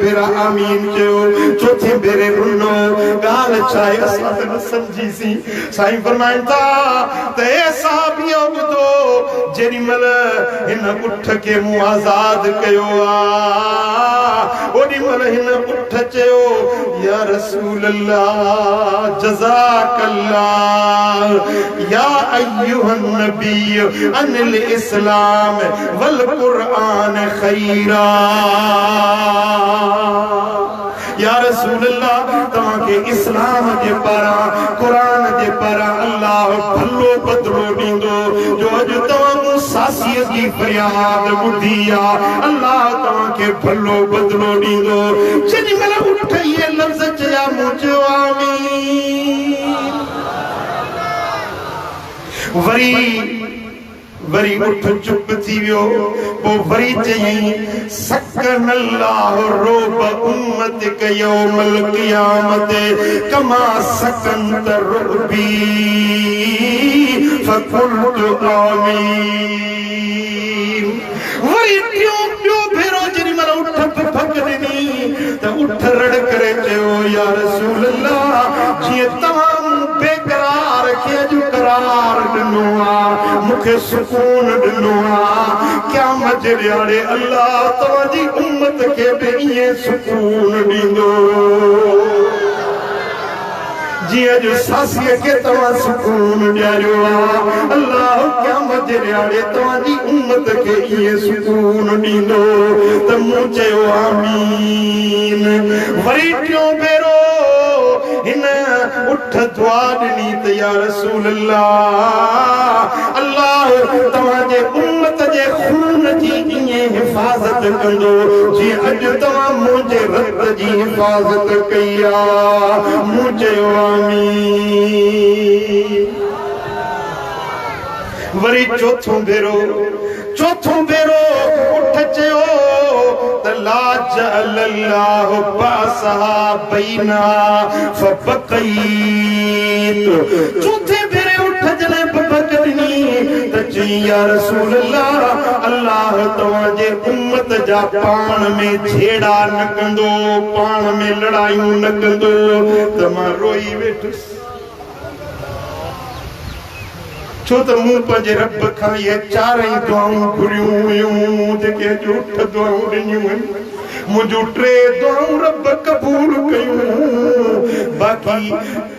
भेरा आमीन चयो चौथे भेरे रुनो ॻाल्हि छा आहे असां त न सम्झीसीं साईं फरमाइनि था त हे सहाबियो ॿुधो जेॾी महिल हिन उठ खे मूं आज़ाद कयो आहे ओॾी महिल हिन उठ चयो या रसूल अल्लाह जज़ाकल्लाह या अय्युहन नबी अनिल इस्लाम वल कुरान खैरा या रसूल अल्लाह तव्हांखे इस्लाम जे पारां कुरान जे पारां अल्लाह भलो बदिलो ॾींदो जो अॼु तव्हां मूं सासीअ जी फरियाद बुधिया अल्लाह तवा के भलो बदलो दींदो जनी मला उठ ये लफ्ज चया मुझो आमीन वरी उठ चुप थी वियो पोइ वरी चयईं सकन अल्लाह रोब उम्मत के यौमल क़ियामत कमा सकंत रुबी फकुल्तु आमीन वरी टियो भेरो जरी मला उठ फक ॾिनी त उठ रड़ करे चयो या रसूल अल्लाह जीअं तमाम बेकरार खे अॼु करार ॾिनो आहे मूंखे सुकून ॾिनो आहे क़यामत जे ॾियारे अल्लाह तव्हांजी उम्मत खे बि ईअं सुकून ॾींदो जीअं अॼु सासीअ खे तव्हां सुकून ॾियारियो आहे अल्लाह क़यामत जे ॾियारे तव्हांजी उम्मत खे ईअं सुकून ॾींदो त मूं चयो आमीन वरी टियों भेरो हिन उठ दुआ ॾिनी त या रसूल अल्लाह तव्हांजे उम्मत जे खून जी ईअं हिफ़ाज़त कंदो जीअं अॼु तव्हां मुंहिंजे रत जी हिफ़ाज़त कई आहे मूं चयो आमीन वरी चौथों भेरो उठ चयो त ला जअलल्लाहु बासहा बैना फबक़ीत चौथे भेरे उठ जने बकरनी त चई या रसूल अल्लाह तव्हांजे उम्मत जा पाण में झेड़ा न कंदो पाण में लड़ायूं न कंदो त मां रोई वेठुसि छो त मूं पंहिंजे रब खां ये चारई दुआऊं घुरियूं हुयूं जेके उठ दुआऊं ॾिनियूं आहिनि मुंहिंजूं 3 दुआऊं रब क़बूल कयूं बाक़ी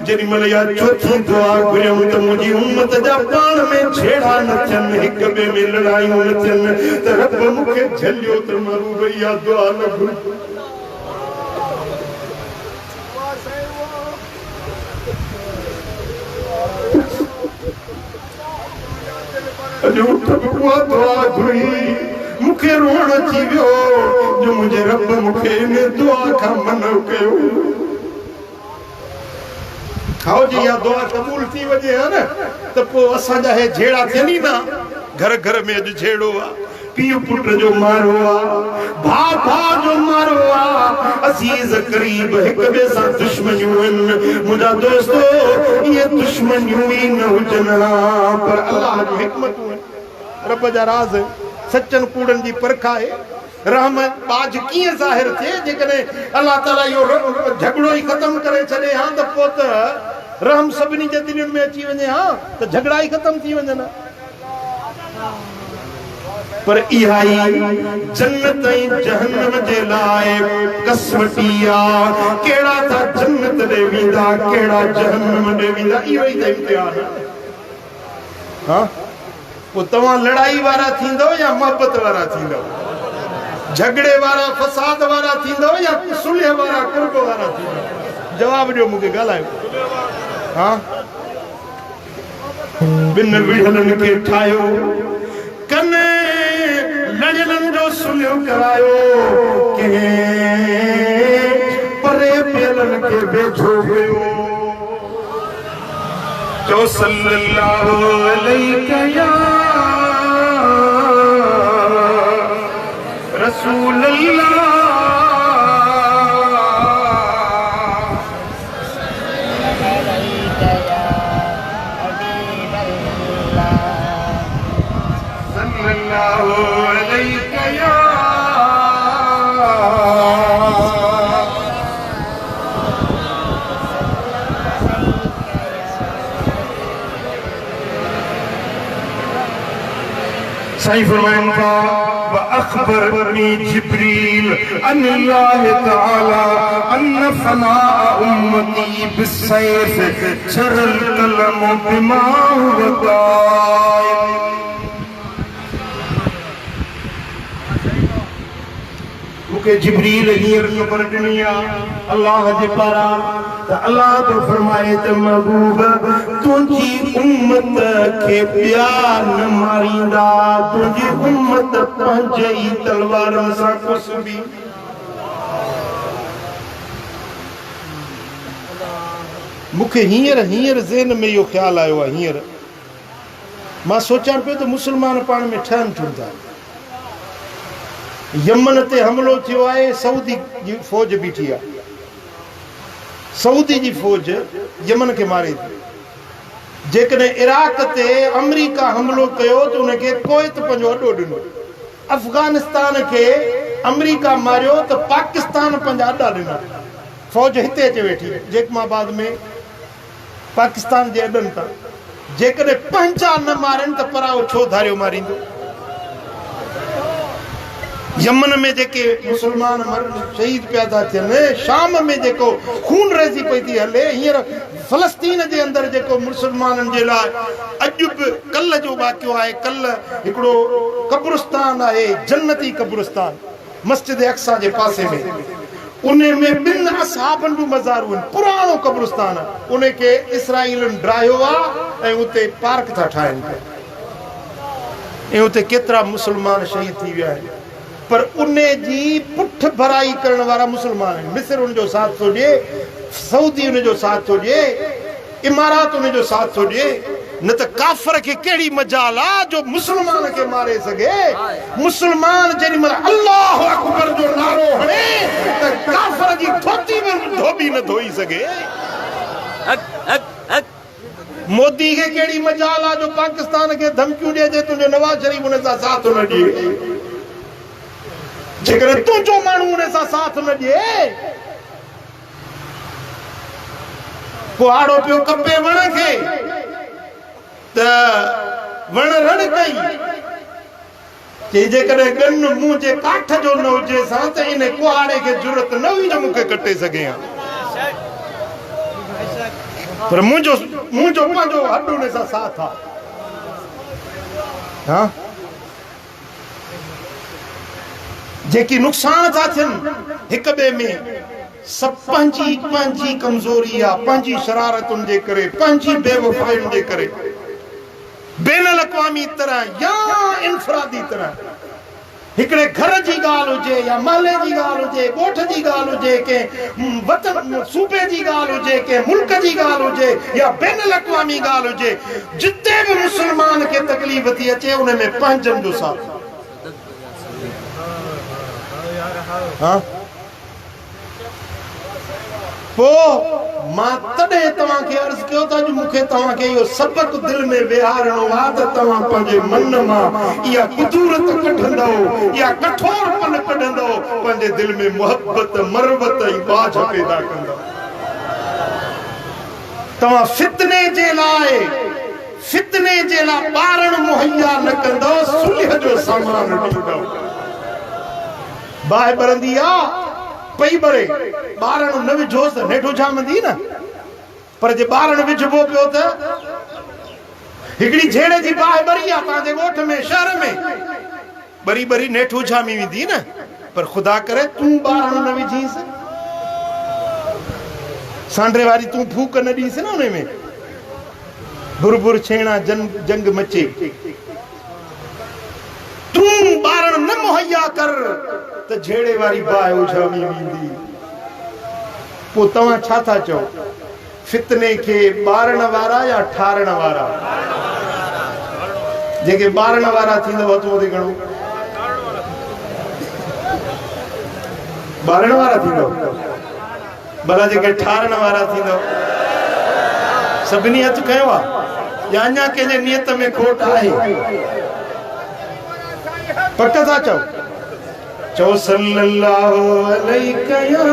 जेॾी महिल या चौथी दुआ घुरियूं त मुंहिंजी उम्मत जा पाण में छेड़ा न थियनि हिक ॿिए में लड़ायूं न थियनि त रब मूंखे झलियो त मां इहा दुआ न घुरी मूंखे रोअण अची वियो जो मुंहिंजे रब मूंखे इन दुआ खां मनो कयो खाओ जी इहा दुआ क़बूल थी वञे हा न त पोइ असांजा हे झेड़ा थियनि न घर घर में अॼु झेड़ो आहे पीउ पुट जो मारो आहे भाउ जो मारो आहे अज़ीज़ करीब हिक ॿिए सां दुश्मनियूं आहिनि मुंहिंजा दोस्तो इहे दुश्मनियूं ई न हुजनि पर अलाह जो हिकमतूं आहिनि रब जा राज़ सचनि कूड़नि जी परख आहे रहम बाज कीअं ज़ाहिर थिए जेकॾहिं अलाह ताला इहो झगड़ो ई ख़तमु करे छॾे हा त पोइ त रहम सभिनी जे दिलनि में अची वञे हा त झगड़ा ई ख़तमु थी वञनि पर इहा ई जन्नत ऐं जहन्नम जे लाइ कसवटी आहे कहिड़ा था जन्नत ॾे वेंदा कहिड़ा जहन्नम ॾे वेंदा इहो ई त इम्तिहान हा पोइ तव्हां लड़ाई वारा थींदव या मोहबत वारा थींदव झगड़े वारा फसाद वारा थींदव या सुलह वारा कुर्ब वारा थींदव जवाब ॾियो मूंखे ॻाल्हायो हा ॿिन विढ़नि खे ठाहियो कने लड़नि जो सुलह करायो कंहिं परे पियलनि खे वेझो वियो चो सल्लल्लाहु अलैहि या रसूल अल्लाह सल्लल्लाहु अलैहि या साईं फरमाइनि था वअख़बरनी जिब्रील अनिल्लाह तआला अन्न फना उम्मती बिस्सैफ जरल कलम बिमा वक़ाय मुके जिब्रील हींअर ख़बर ॾिनी आहे अल्लाह जे पारां त अल्लाह तो फरमाए त महबूब तुंहिंजी उम्मत खे ॿिया न मारींदा, तुंहिंजी उम्मत पंहिंजे ई तलवारनि सां कुसबी। मुखे हींअर ज़हन में इहो ख़्यालु आयो आहे। हींअर मां सोचां पियो त मुस्लमान पाण में ठहनि थियूं था। यमन ते हमलो थियो आहे, सऊदी जी फ़ौज बीठी आहे, सऊदी जी फ़ौज यमन खे मारे थी। जेकॾहिं इराक ते अमरीका हमलो कयो त उनखे कोइत पंहिंजो अॾो ॾिनो। अफ़गानिस्तान खे अमरीका मारियो त पाकिस्तान पंहिंजा अॾा ॾिना। फ़ौज हिते अचे वेठी जेकमाबाद में पाकिस्तान जे अॾनि तां। जेकॾहिं पंहिंजा न मारनि त पराओ छो धारियो मारींदो। यमन में जेके मुसलमान शहीद पिया था थियनि, शाम में जेको खून रेज़ी पई थी हले, हींअर फ़लस्तीन जे अंदरि जेको मुसलमाननि जे लाइ अॼु बि कल्ह जो वाक़ियो आहे। कल्ह हिकिड़ो क़ब्रिस्तान आहे, जन्नती क़ब्रिस्तान, मस्जिद अक्सा जे पासे में। उन में ॿिनि असहाबनि जूं मज़ारूं आहिनि, पुराणो क़ब्रिस्तान आहे। उन खे इसराईलनि ड्राहियो आहे ऐं उते पार्क था ठाहिनि पिया, ऐं उते केतिरा मुसलमान शहीद थी विया आहिनि। पर उन जी पुठ भराई करण वारा मुसलमान आहिनि। मिस्र उन जो साथ थो ॾिए, सऊदी उन जो साथ थो ॾिए, इमारात उन जो साथ थो ॾिए। न त काफ़र खे कहिड़ी मजाल आहे जो मुसलमान खे मारे सघे। मुसलमान जेॾी महिल अल्लाह अकबर जो नारो हणे त काफ़र जी धोती में धोबी न धोई सघे। मोदी खे कहिड़ी मजाल आहे जो पाकिस्तान खे धमकियूं ॾिए जे तुंहिंजो नवाज़ शरीफ उन सां साथ न ॾिए। जेकॾहिं तुंहिंजो माण्हू उन सां साथ न ॾिए, पोइ आड़ो पियो कपे वण खे त वण रण कई चई जेकॾहिं गन मुंहुं जे काठ जो न हुजे सां त इन कुहाड़े खे ज़रूरत न हुई जो मूंखे कटे सघे हा। पर मुंहिंजो पंहिंजो हॾ उन सां साथ आहे। हा, जेकी नुक़सान था थियनि हिक ॿिए में, सभु पंहिंजी कमज़ोरी आहे, पंहिंजी शरारतुनि जे करे, पंहिंजी बेवफ़ाइयुनि जे करे। बैन अल-अक़वामी तरह या इनफरादी तरह हिकिड़े घर जी ॻाल्हि हुजे या महले जी ॻाल्हि हुजे, ॻोठ जी ॻाल्हि हुजे, कंहिं वतन सूबे जी ॻाल्हि हुजे, कंहिं मुल्क जी ॻाल्हि हुजे या बैन अल-अक़वामी ॻाल्हि हुजे, जिते बि मुस्लमान खे तकलीफ़ थी अचे उन में पंहिंजनि जो साथ। हाँ, पोइ मां तॾहिं तव्हांखे अर्ज़ कयो त अॼु मूंखे तव्हांखे इहो सबक़ दिलि में विहारणो आहे त तव्हां पंहिंजे मन मां इहा कुदूरत कढंदव, इहा कठोरपन कढंदव, पंहिंजे दिलि में मोहबत मरवत ऐं बाझ पैदा कंदव। तव्हां फितने जे लाइ ॿारनि मुहैया न कंदव, सुलह जो सामान ॾींदव। बाहि बरंदी आहे पई बरे, ॿारनि न विझोसि त नेठो छामंदी न। पर जे ॿारनि विझबो पियो त हिकिड़ी झेड़े जी बाहि बरी आहे तव्हांजे ॻोठ में, शहर में, बरी नेठो छामी वेंदी न। पर ख़ुदा करे तूं ॿारनि न विझीसि, सांडरे वारी तूं फूक न ॾींसि न उन में, बुर छेड़ा जंग मचे। तूं ॿारनि न मुहैया कर त झेड़े वारी बाहि उछामी वेंदी। पोइ तव्हां छा था चओ, फितने खे ॿारण वारा या ठारण वारा? जेके ॿारण वारा थींदव तूं ते घणो ॿारण वारा थींदव, भला जेके ठारण वारा थींदव सभिनी हथ खयो आहे या अञा कंहिंजे नियत में खोट आहे? पक था चओ सल्लल्लाहु अलैका या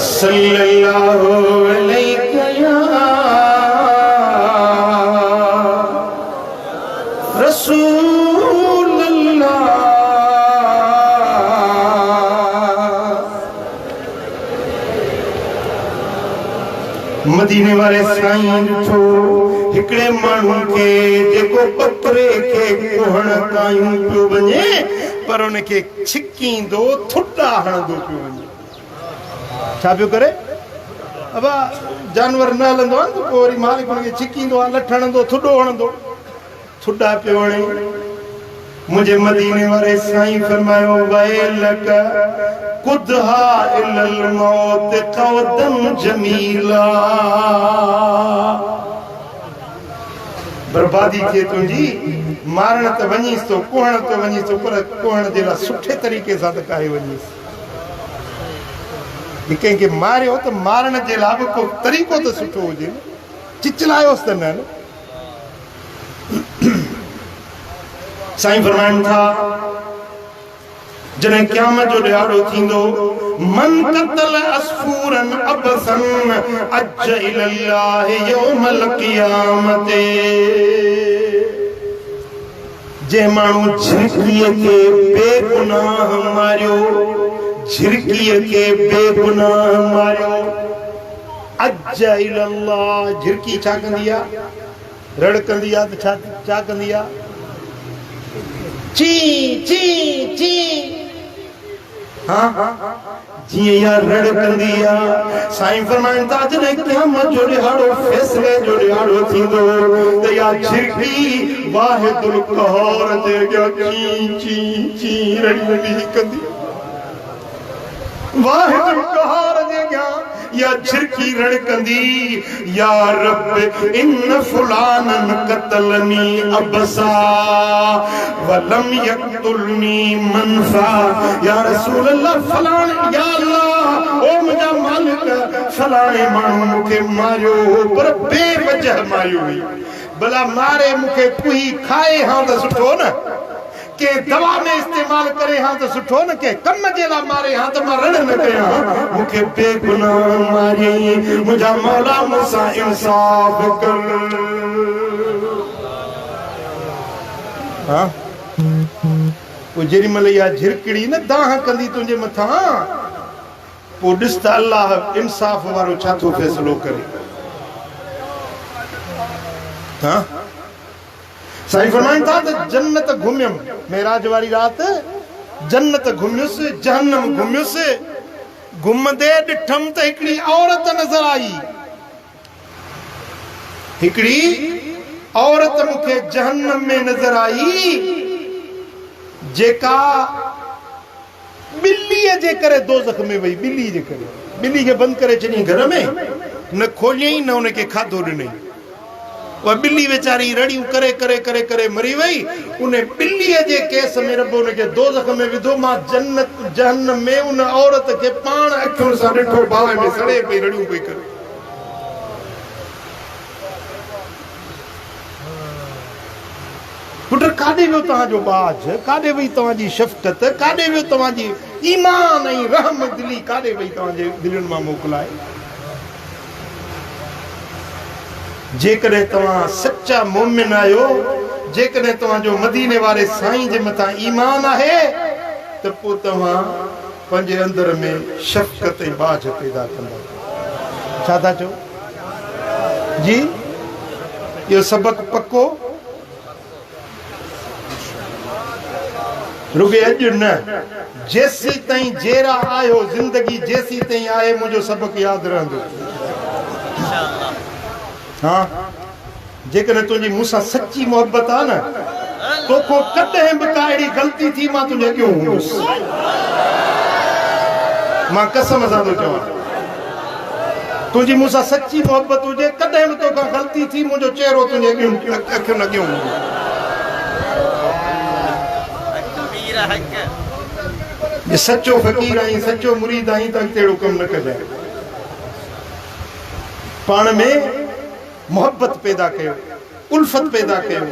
सल्लल्लाहु अलैका या रसूल अल्लाह। मदीने वारे साईं ॾिठो हिकिड़े माण्हू खे जेको पत्रे खे कोहण ताईं पियो वञे पर उनखे छिकींदो थुटा हणंदो पियो वञे। छा पियो करे? अबा जानवर न हलंदो आहे न पोइ वरी मालिक उनखे छिकींदो आहे, लठ हणंदो, थुॾो हणंदो, थुॾा पियो हणे। मुंहिंजे मदीने वारे साईं फरमायो वैलक कुदहा इलल मौत कवदन जमीला। बर्बादी थिए तुंहिंजी, मारण त वञीस तो, कोहण तो वञीस तो, पर कोहण जे लाइ सुठे तरीक़े सां त काहे वञीस। कंहिंखे मारियो त मारण जे लाइ बि को तरीक़ो त सुठो हुजे, चिचलायोसि त न। साईं फरमाइनि था जॾहिं क़यामत जो ॾियारो थींदो मन क़तल अस्फूरन अबसन अज इलल्लाह यौमल क़ियामत। जे माण्हू झिरकीअ खे बेगुनाह मारियो, झिरकीअ खे बेगुनाह मारियो, अज इलल्लाह। झिरकी छा कंदी आहे? रड़ कंदी आहे त छा कंदी आहे? ची ची ची। हाँ जीअं इहा रड़ कंदी आहे। साईं फरमाइनि था जॾहिं क़यामत जो ॾियारो फ़ैसिले जो ॾियारो थींदो त इहा झिरकी वाहिदुल क़हार जे अॻियां ची ची ची रड़ी कंदी। वाहिदुल क़हार जे अॻियां या झिरकी रड़ कंदी, या रब इन फुलानन क़तलनी अबसा वलम यक़तुलनी मनफा। या रसूल अल्लाह फलाण, या अल्लाह ओ मुंहिंजा मालिक फलाणे माण्हू मूंखे मारियो पर बेवजह मारियो हुई। भला मारे मूंखे कुही खाए हां त सुठो न, के दवा में इस्तेमाल करे हां त सुठो न, के कम जे लाइ मारे हां त मां रड़ न कयां। मूंखे बेगुनाह मारी, मुंहिंजा मौला मूंसां इंसाफ़ कर। हाँ पोइ जेॾी महिल इहा झिरकड़ी न दाह कंदी तुंहिंजे मथां, पोइ ॾिस त अल्लाह इंसाफ़ वारो छा थो फ़ैसिलो करे। हाँ साईं फरमाइनि था त जन्नत घुमियुमि, मेराज वारी राति जन्नत घुमियुसि, जहन्नम घुमियुसि। घुमंदे ॾिठमि त हिकिड़ी औरत नज़र आई। हिकिड़ी औरत मूंखे जहन्नम में नज़र आई जेका ॿिलीअ जे करे दोज़ख में वई। ॿिली जे करे, ॿिली खे बंदि करे छॾियईं घर में, न खोलियईं न उनखे खाधो ॾिनई। उहा ॿिली वेचारी रड़ियूं करे करे करे करे मरी वई। उन ॿिलीअ जे केस में रब उनखे दोज़ख में विधो। मां जन्नत जहन्नम में उन औरत खे पाण अखियुनि सां ॾिठो, बाहि में सड़े पई, रड़ियूं पई करे। पुट काॾे वियो तव्हांजो बाज? काॾे वई तव्हांजी शफ़क़त? काॾे वियो तव्हांजी ईमान ऐं रहम दिली? काॾे वई तव्हांजे दिलनि मां मोकिलाए? जेकॾहिं तव्हां सच्चा मोमिन आहियो, जेकॾहिं तव्हांजो मदीने वारे साईं जे मथां ईमान आहे त पोइ तव्हां पंहिंजे अंदर में शफ़क़त ऐं बाज पैदा कंदा। छा था चओ जी? इहो सबक़ पको रुगे अॼु न, जेसी ताईं जेरा आयो ज़िंदगी जेसी ताईं आहे मुंहिंजो सबक़ यादि रहंदो। हाँ जेकॾहिं तुंहिंजी मूंसां सची मोहबत आहे न, तोखो कॾहिं बि का अहिड़ी ग़लती थी मां तुंहिंजे अॻियां हूंदुसि। मां कसम सां थो चवां, तुंहिंजी मूंसां सची मोहबत हुजे, कॾहिं बि तोखां ग़लती थी मुंहिंजो चहिरो तुंहिंजे अखियुनि अॻियां हूंदो। जे सचो फ़क़ीर आहीं, सचो मुरीद आहीं त अॻिते अहिड़ो कमु न कजांइ। पाण में मोहब्बत पैदा कयो, उल्फत पैदा कयो,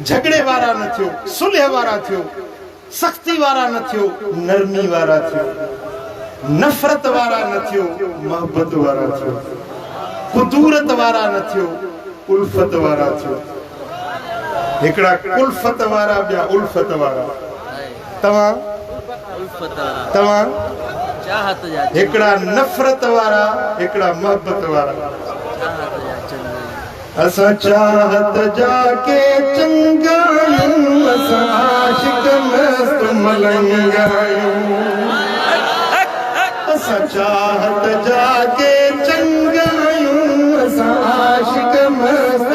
झगड़े वारा न थियो, सुलह वारा थियो, सख़्ती वारा न थियो, नरमी वारा थियो, नफ़रत वारा न थियो, मोहब्बत वारा थियो, कुदूरत वारा न थियो, उल्फत वारा थियो। हिकिड़ा उल्फत वारा, ॿिया उल्फत वारा। तव्हां हिकिड़ा नफ़रत वारा, हिकिड़ा मोहब्बत वारा। असा चाहत जाके चंगायूं असा आशिक मस्त मलंगायूं असा चाहत जाके चंगायूं असा आशिक मस्त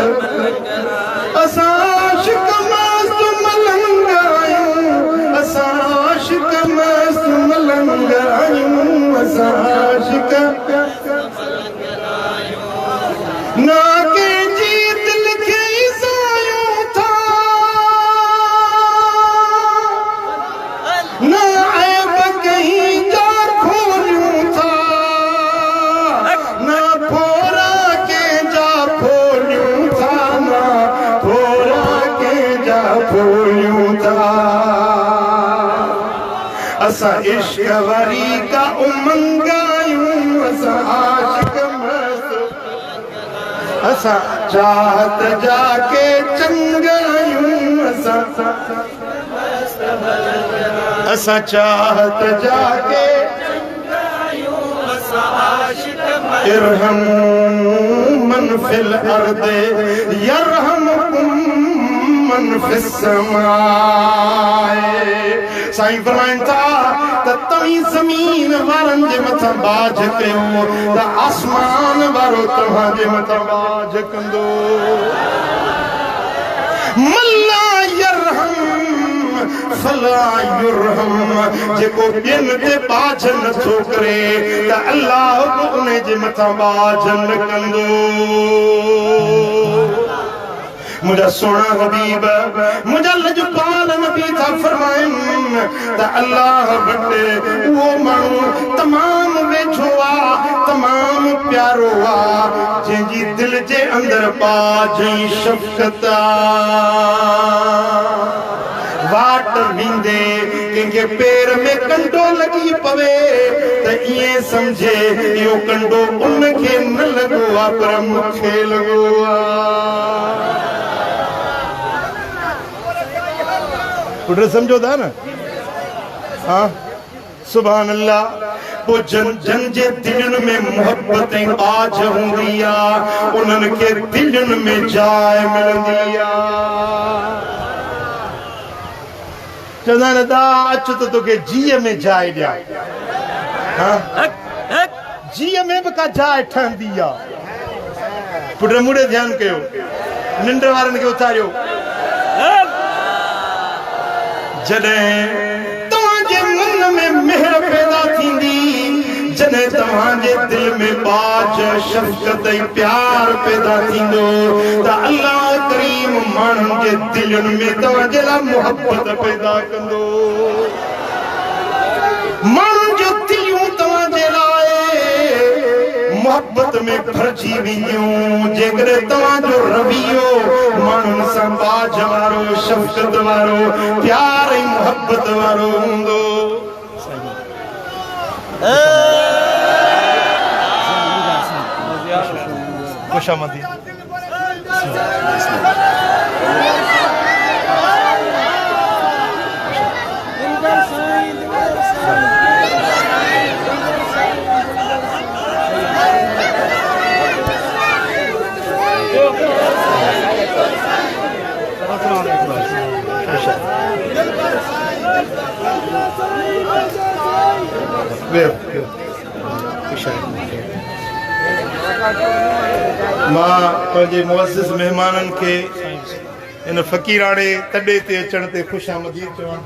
असा आशिक मस्त मलंगायूं असा आशिक मस्त मलंगायूं असा आशिक ना असा इश्क वरी का उमंगायूं असा आशिक मस्त असा चाहत जाके चंगायूं असा चाहत जाके चंगायूं असा आशिक इरहम मन फिल अर्द यरहमकुम मन फिस समाए साईं फरमाइनि था त तव्हीं ज़मीन वारनि जे मथां बाज कयो त आसमान वारो तव्हांजे मथां बाज कंदो मल्ला यरहम फला युरहम जेको ॿियनि ते बाज नथो करे त अल्लाह बि उन जे मथां बाज न कंदो मुझा सोना हबीब मुझा लजपाल नबी था फरमाइनि त अल्लाह वटि उहो माण्हू तमाम वेझो आहे तमाम प्यारो आहे जंहिंजी दिल जे अंदरि बाज ऐं शफ़क़त वाट वेंदे कंहिंखे पेर में कंडो लॻी पवे त ईअं सम्झे इहो कंडो उनखे न लॻो आहे पर मूंखे लॻो आहे समझो था न हाँ सुभान अल्लाह पो जन जे दिलनि में मोहब्बत ऐं बाज हूंदी आहे उन्हनि खे दिलनि में जाइ मिलंदी आहे चवंदा आहिनि दा अच त तोखे जीअ में जाइ ॾियां जीअ में बि का जाइ ठहंदी आहे पुट मुड़े ध्यानु कयो निंड वारनि खे उथारियो जॾहिं तव्हांजे मन में मेहर पैदा थींदी जॾहिं तव्हांजे दिल में बाज शफ़क़त ऐं प्यार पैदा थींदो त अल्लाह करीम माण्हुनि जे दिलनि में तव्हांजे लाइ मोहब्बत पैदा कंदो माण्हुनि जो दिलियूं तव्हांजे लाइ मोहब्बत में भरिजी वेंदियूं जेकॾहिं तव्हांजो रवैयो माण्हुनि सां बाज वारो शफ़क़त वारो प्यार ऐं मोहब्बत वारो हूंदो ख़ुशामदी मां पंहिंजे मुअज़्ज़िज़ महिमाननि खे इन फ़क़ीराणे तॾे ते अचण ते ख़ुशामदीद चवां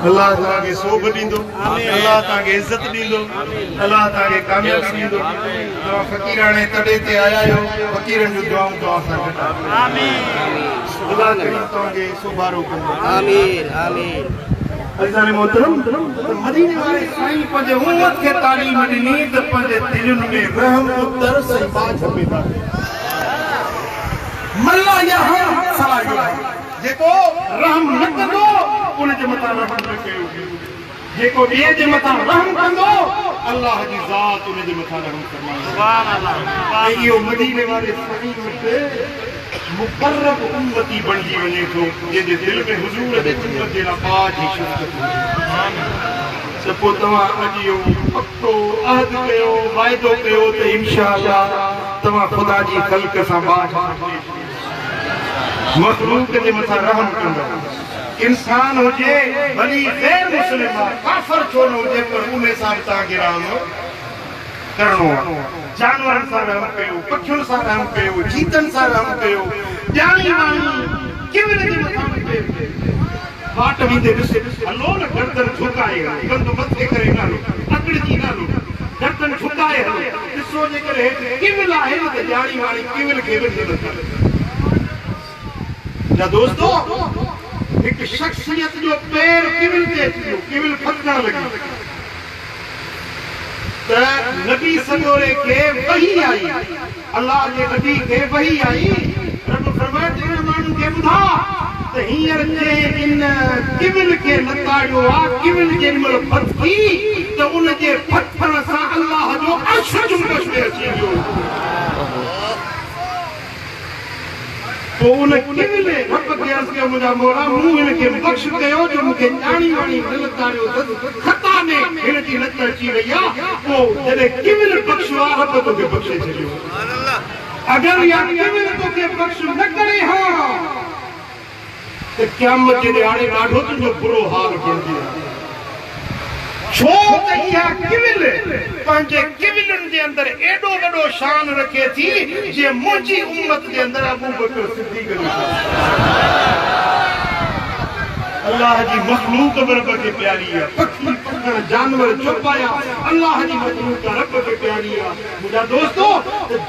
अल्लाह तव्हांखे सोभ ॾींदो अल्लाह तव्हांखे इज़त ॾींदो अल्लाह तव्हांखे कामयाबी ॾींदो तव्हां फ़क़ीराणे तॾे ते आया आहियो फ़क़ीरनि जूं दुआऊं दुआ सां गॾु अल्लाह करीम तव्हांखे सुभारो कंदो आमीन आमीन अज़ीज़ान मोहतरम मदीने वारे साईं पंहिंजे उम्मत खे तालीम ॾिनी त पंहिंजे दिलनि में रहम तरस ऐं बाज पैदा मल्ला यरहम फला युरहम जेको रहम न कंदो उन जे मथां रहम न कयो जेको ॿिए जे मथां रहम कंदो अल्लाह जी ज़ात उन जे मथां रहम फरमाईंदी सुभान अल्लाह इहो मदीने वारे साईं वटि मुक़र्रब उम्मती बणजी वञे थो जंहिंजे दिल में हुजूर जे उम्मत जे लाइ बाज जी शफ़क़त हुजे पोइ तव्हां अॼु इहो पको अहद कयो वाइदो कयो त इंशाअल्लाह तवा खुदा जी खल्क सां बाज मखलूक जे मथां रहम कंदा इंसान हुजे भली गैर मुस्लिम काफर छो न हुजे पर उन हिसाब सां रहम करणो जानवर सां रहम कयो पखियुनि सां रहम कयो चीतनि सां रहम कयो ॼाणी वाणी किविल जे मथां कयो बाट वींदे ॾिसे हलो न गर्दन झुकाए गंद मथे करे हलो अकड़जी हलो गर्दन झुकाए हलो ॾिसो जे करे किविल आहे न त ॼाणी वाणी किविल खे बि न दोस्तो एक शख्सियत जो पैर किविल ते अची वियो किविल फटण लगी त नबी सॻोरे खे वही आई अल्लाह जे नबी खे वही आई रब फरमाए त माण्हू खे ॿुधा त हींअर जे इन किविल खे लताड़ियो आहे किविल जेमहिल फटकी त उन जे फटण सां अल्लाह जो अर्श जुम्बश में अची वियो तो उन किविल रब खे अर्ज़ कयो मुंहिंजा मौला मूं हिन खे बख़्श कयो जो मूंखे ॼाणी वाणी न लताड़ियो खता में हिन जी लत अची वई आहे पोइ जॾहिं किविल बख़्शो आहे रब तोखे बख़्शे छॾियो अगरि इहा किविल तोखे बख़्श न करे हा त क़यामत जे ॾियारे ॾाढो तुंहिंजो बुरो हाल बणिजी छो त इहा किविल पंहिंजे किविलनि जे अंदरि एॾो वॾो शान रखे थी जे मुंहिंजी उम्मत जे अंदरि अबू बकर सिद्दीक़ अल्लाह जी मखलूक रब खे प्यारी आहे पखी पखण जानवर चौपाया अल्लाह जी मखलूक रब खे प्यारी आहे मुंहिंजा दोस्तो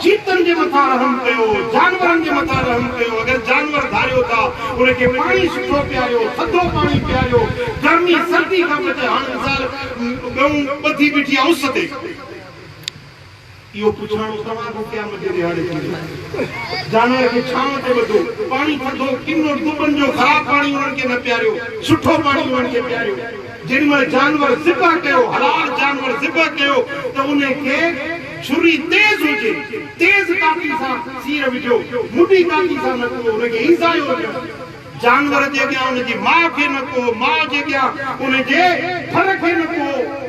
चीतनि जे मथां रहम कयो जानवरनि जे मथां रहम कयो अगरि जानवर धारियो था उन खे पाणी सुठो पियारियो थधो पाणी पियारियो गर्मी सर्दी खां बचे हाणे मिसाल गऊं ॿधी बीठी आहे उस ते इहो पुछणो तव्हां खां क़यामत जे ॾियारे थींदो जानवर खे छांव ते ॿधो पाणी थधो किनो दुबनि जो ख़राब पाणी उन्हनि खे न पियारियो सुठो पाणी उन्हनि खे पियारियो जेॾीमहिल जानवर ज़िबह कयो हलाल जानवर ज़िबह कयो त उन खे छुरी तेज़ हुजे तेज़ काठी सां सीर विझो मुडी काठी सां न को उन खे ईज़ायो जानवर जे अॻियां उन जी माउ खे न को माउ जे अॻियां उन जे फर खे न को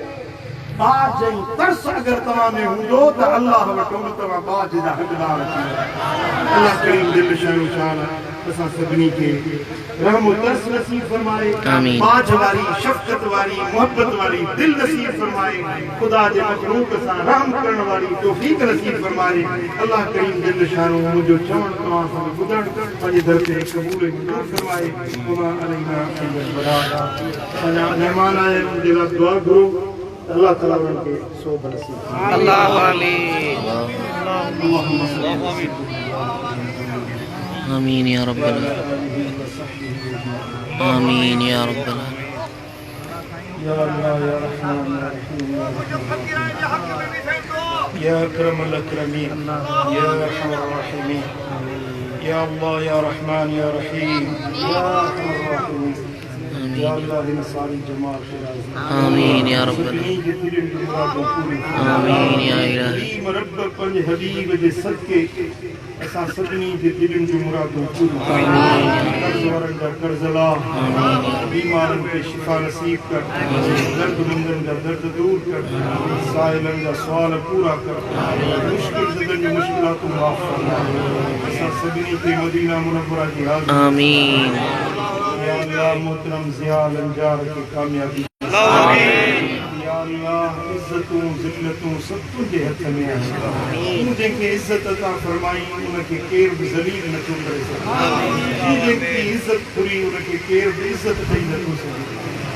बाज जी तरस अगर तमाम में हुजो त अल्लाह वटो तमा बाज जा हक़दार थी अल्लाह करीम दिल शान असां सभिनी खे रहम तरस नसीब फरमाए आमीन बाज वारी शफकत वारी मोहब्बत वारी दिल नसीब फरमाए खुदा जे मखलूक सां रहम करण वाली तौफीक नसीब फरमाए अल्लाह करीम दिल शान मुझो चवण तमाम सां ॿुधण पंहिंजे दर ते क़बूल मंज़ूर फरमाए वमा अलैना इल्ला बलाग अना मेहमान आए उनके लिए दुआ करो अल्लाह ताला उनके सोब नसीब अल्लाह आमीन आमीन या रब्बल आमीन या रब्बल या अल्लाह या रहमान या रहीम या अकरमल अकरमीन या अरहमर राहिमीन या अल्लाह या रहमान या रहीम या अरहमर राहिमीन या अल्लाह इन सारी जमात के आमीन या रब्बल आमीन या इलाही रब पंहिंजे हबीब जे सदके असां सभिनी जे दिलनि जूं मुरादूं पूरियूं आमीन कर्ज़ वारनि जा कर्ज़ ला आमीन बीमारनि खे शिफ़ा नसीब कर दर्दमंदनि जा दर्द दूर कर साइलनि जा सुवाल पूरा कर मुश्किल ज़दनि जूं मुश्किलातूं माफ़ कर असां सभिनी खे मदीना मुनव्वरा जी हाज़िरी आमीन या अल्लाह मोहतरम ज़िया लंजार की कामयाबी आमीन या अल्लाह इज्जतूं ज़िल्लतूं सब तुंहिंजे हथ में आहिनि तूं जंहिंखे इज़त अता फरमाई उनखे केर बि ज़लील नथो करे सघे तूं जंहिंजी इज़त घुरी उनखे केर बि इज़त ॾेई नथो सघे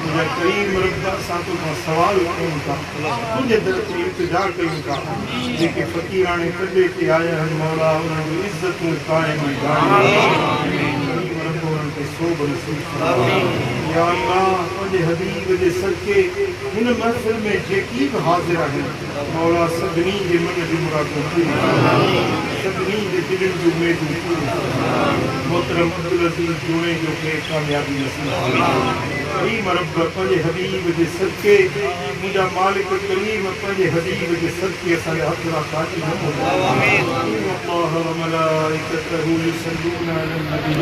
मुंहिंजा करीम रब असां तोखां सवाल कयूं था तुंहिंजे दर ते इल्तिजा कयूं था जेके फ़क़ीराणे कॾे ते आया आहिनि मौला उन्हनि जूं इज़तूं क़ाइम आहिनि सोब नसीब या अल्लाह तुझे हबीब जे सदके हिन महफिल में जेकी भी हाजिर आहिनि मौला सभिनी जे मन जी मुरादूं पूरी सभिनी जे दिलनि जूं उमेदूं पूरी मोहतरम अब्दुल अज़ीज़ जोड़े जो खे कामयाबी नसीब करीम रब पंहिंजे हबीब जे सदके मुंहिंजा मालिक करीम पंहिंजे हबीब जे सदके असांजा हथ रां काटी न मोकिलियो आमीन अल्लाह व मलाइकतहू युसल्लूना अलन नबी